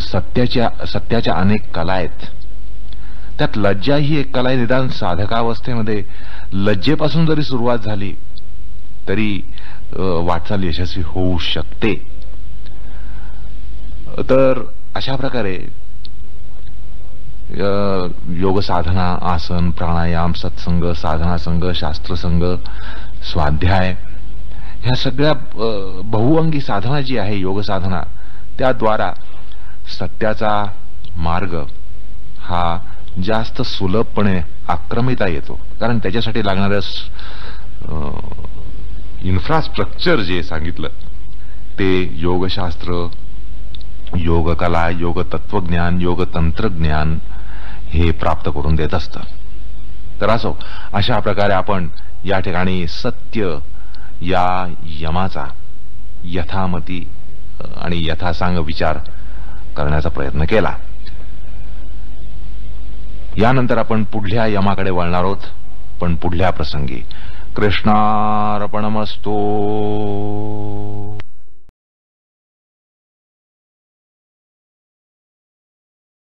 Speaker 2: सत्याच्या अनेक कला आहेत. त्यात लज्जा ही एक कला आहे. निदान साधकावस्थेमध्ये लज्जेपासून जरी सुरुवात झाली तरी वाटचाल यशस्वी होऊ शकते. तर अशा प्रकारे योग साधना, आसन, प्राणायाम, सत्संग, साधना संघ, शास्त्रसंघ, स्वाध्याय, ह्या सगळ्या बहुअंगी साधना जी आहे योग साधना, त्याद्वारा सत्याचा मार्ग हा जास्त सुलभपणे आक्रमिता येतो. कारण त्याच्यासाठी लागणाऱ्या इन्फ्रास्ट्रक्चर जे सांगितलं ते योगशास्त्र, योगकला, योग तत्वज्ञान, योग तंत्रज्ञान हे प्राप्त करून देत असतं. तर असो, अशा प्रकारे आपण या ठिकाणी सत्य या यमाचा यथामती आणि यथासांग विचार करण्याचा प्रयत्न केला. यानंतर आपण पुढल्या यमाकडे वळणार आहोत, पण पुढल्या प्रसंगी. कृष्णार्पणमस्तु.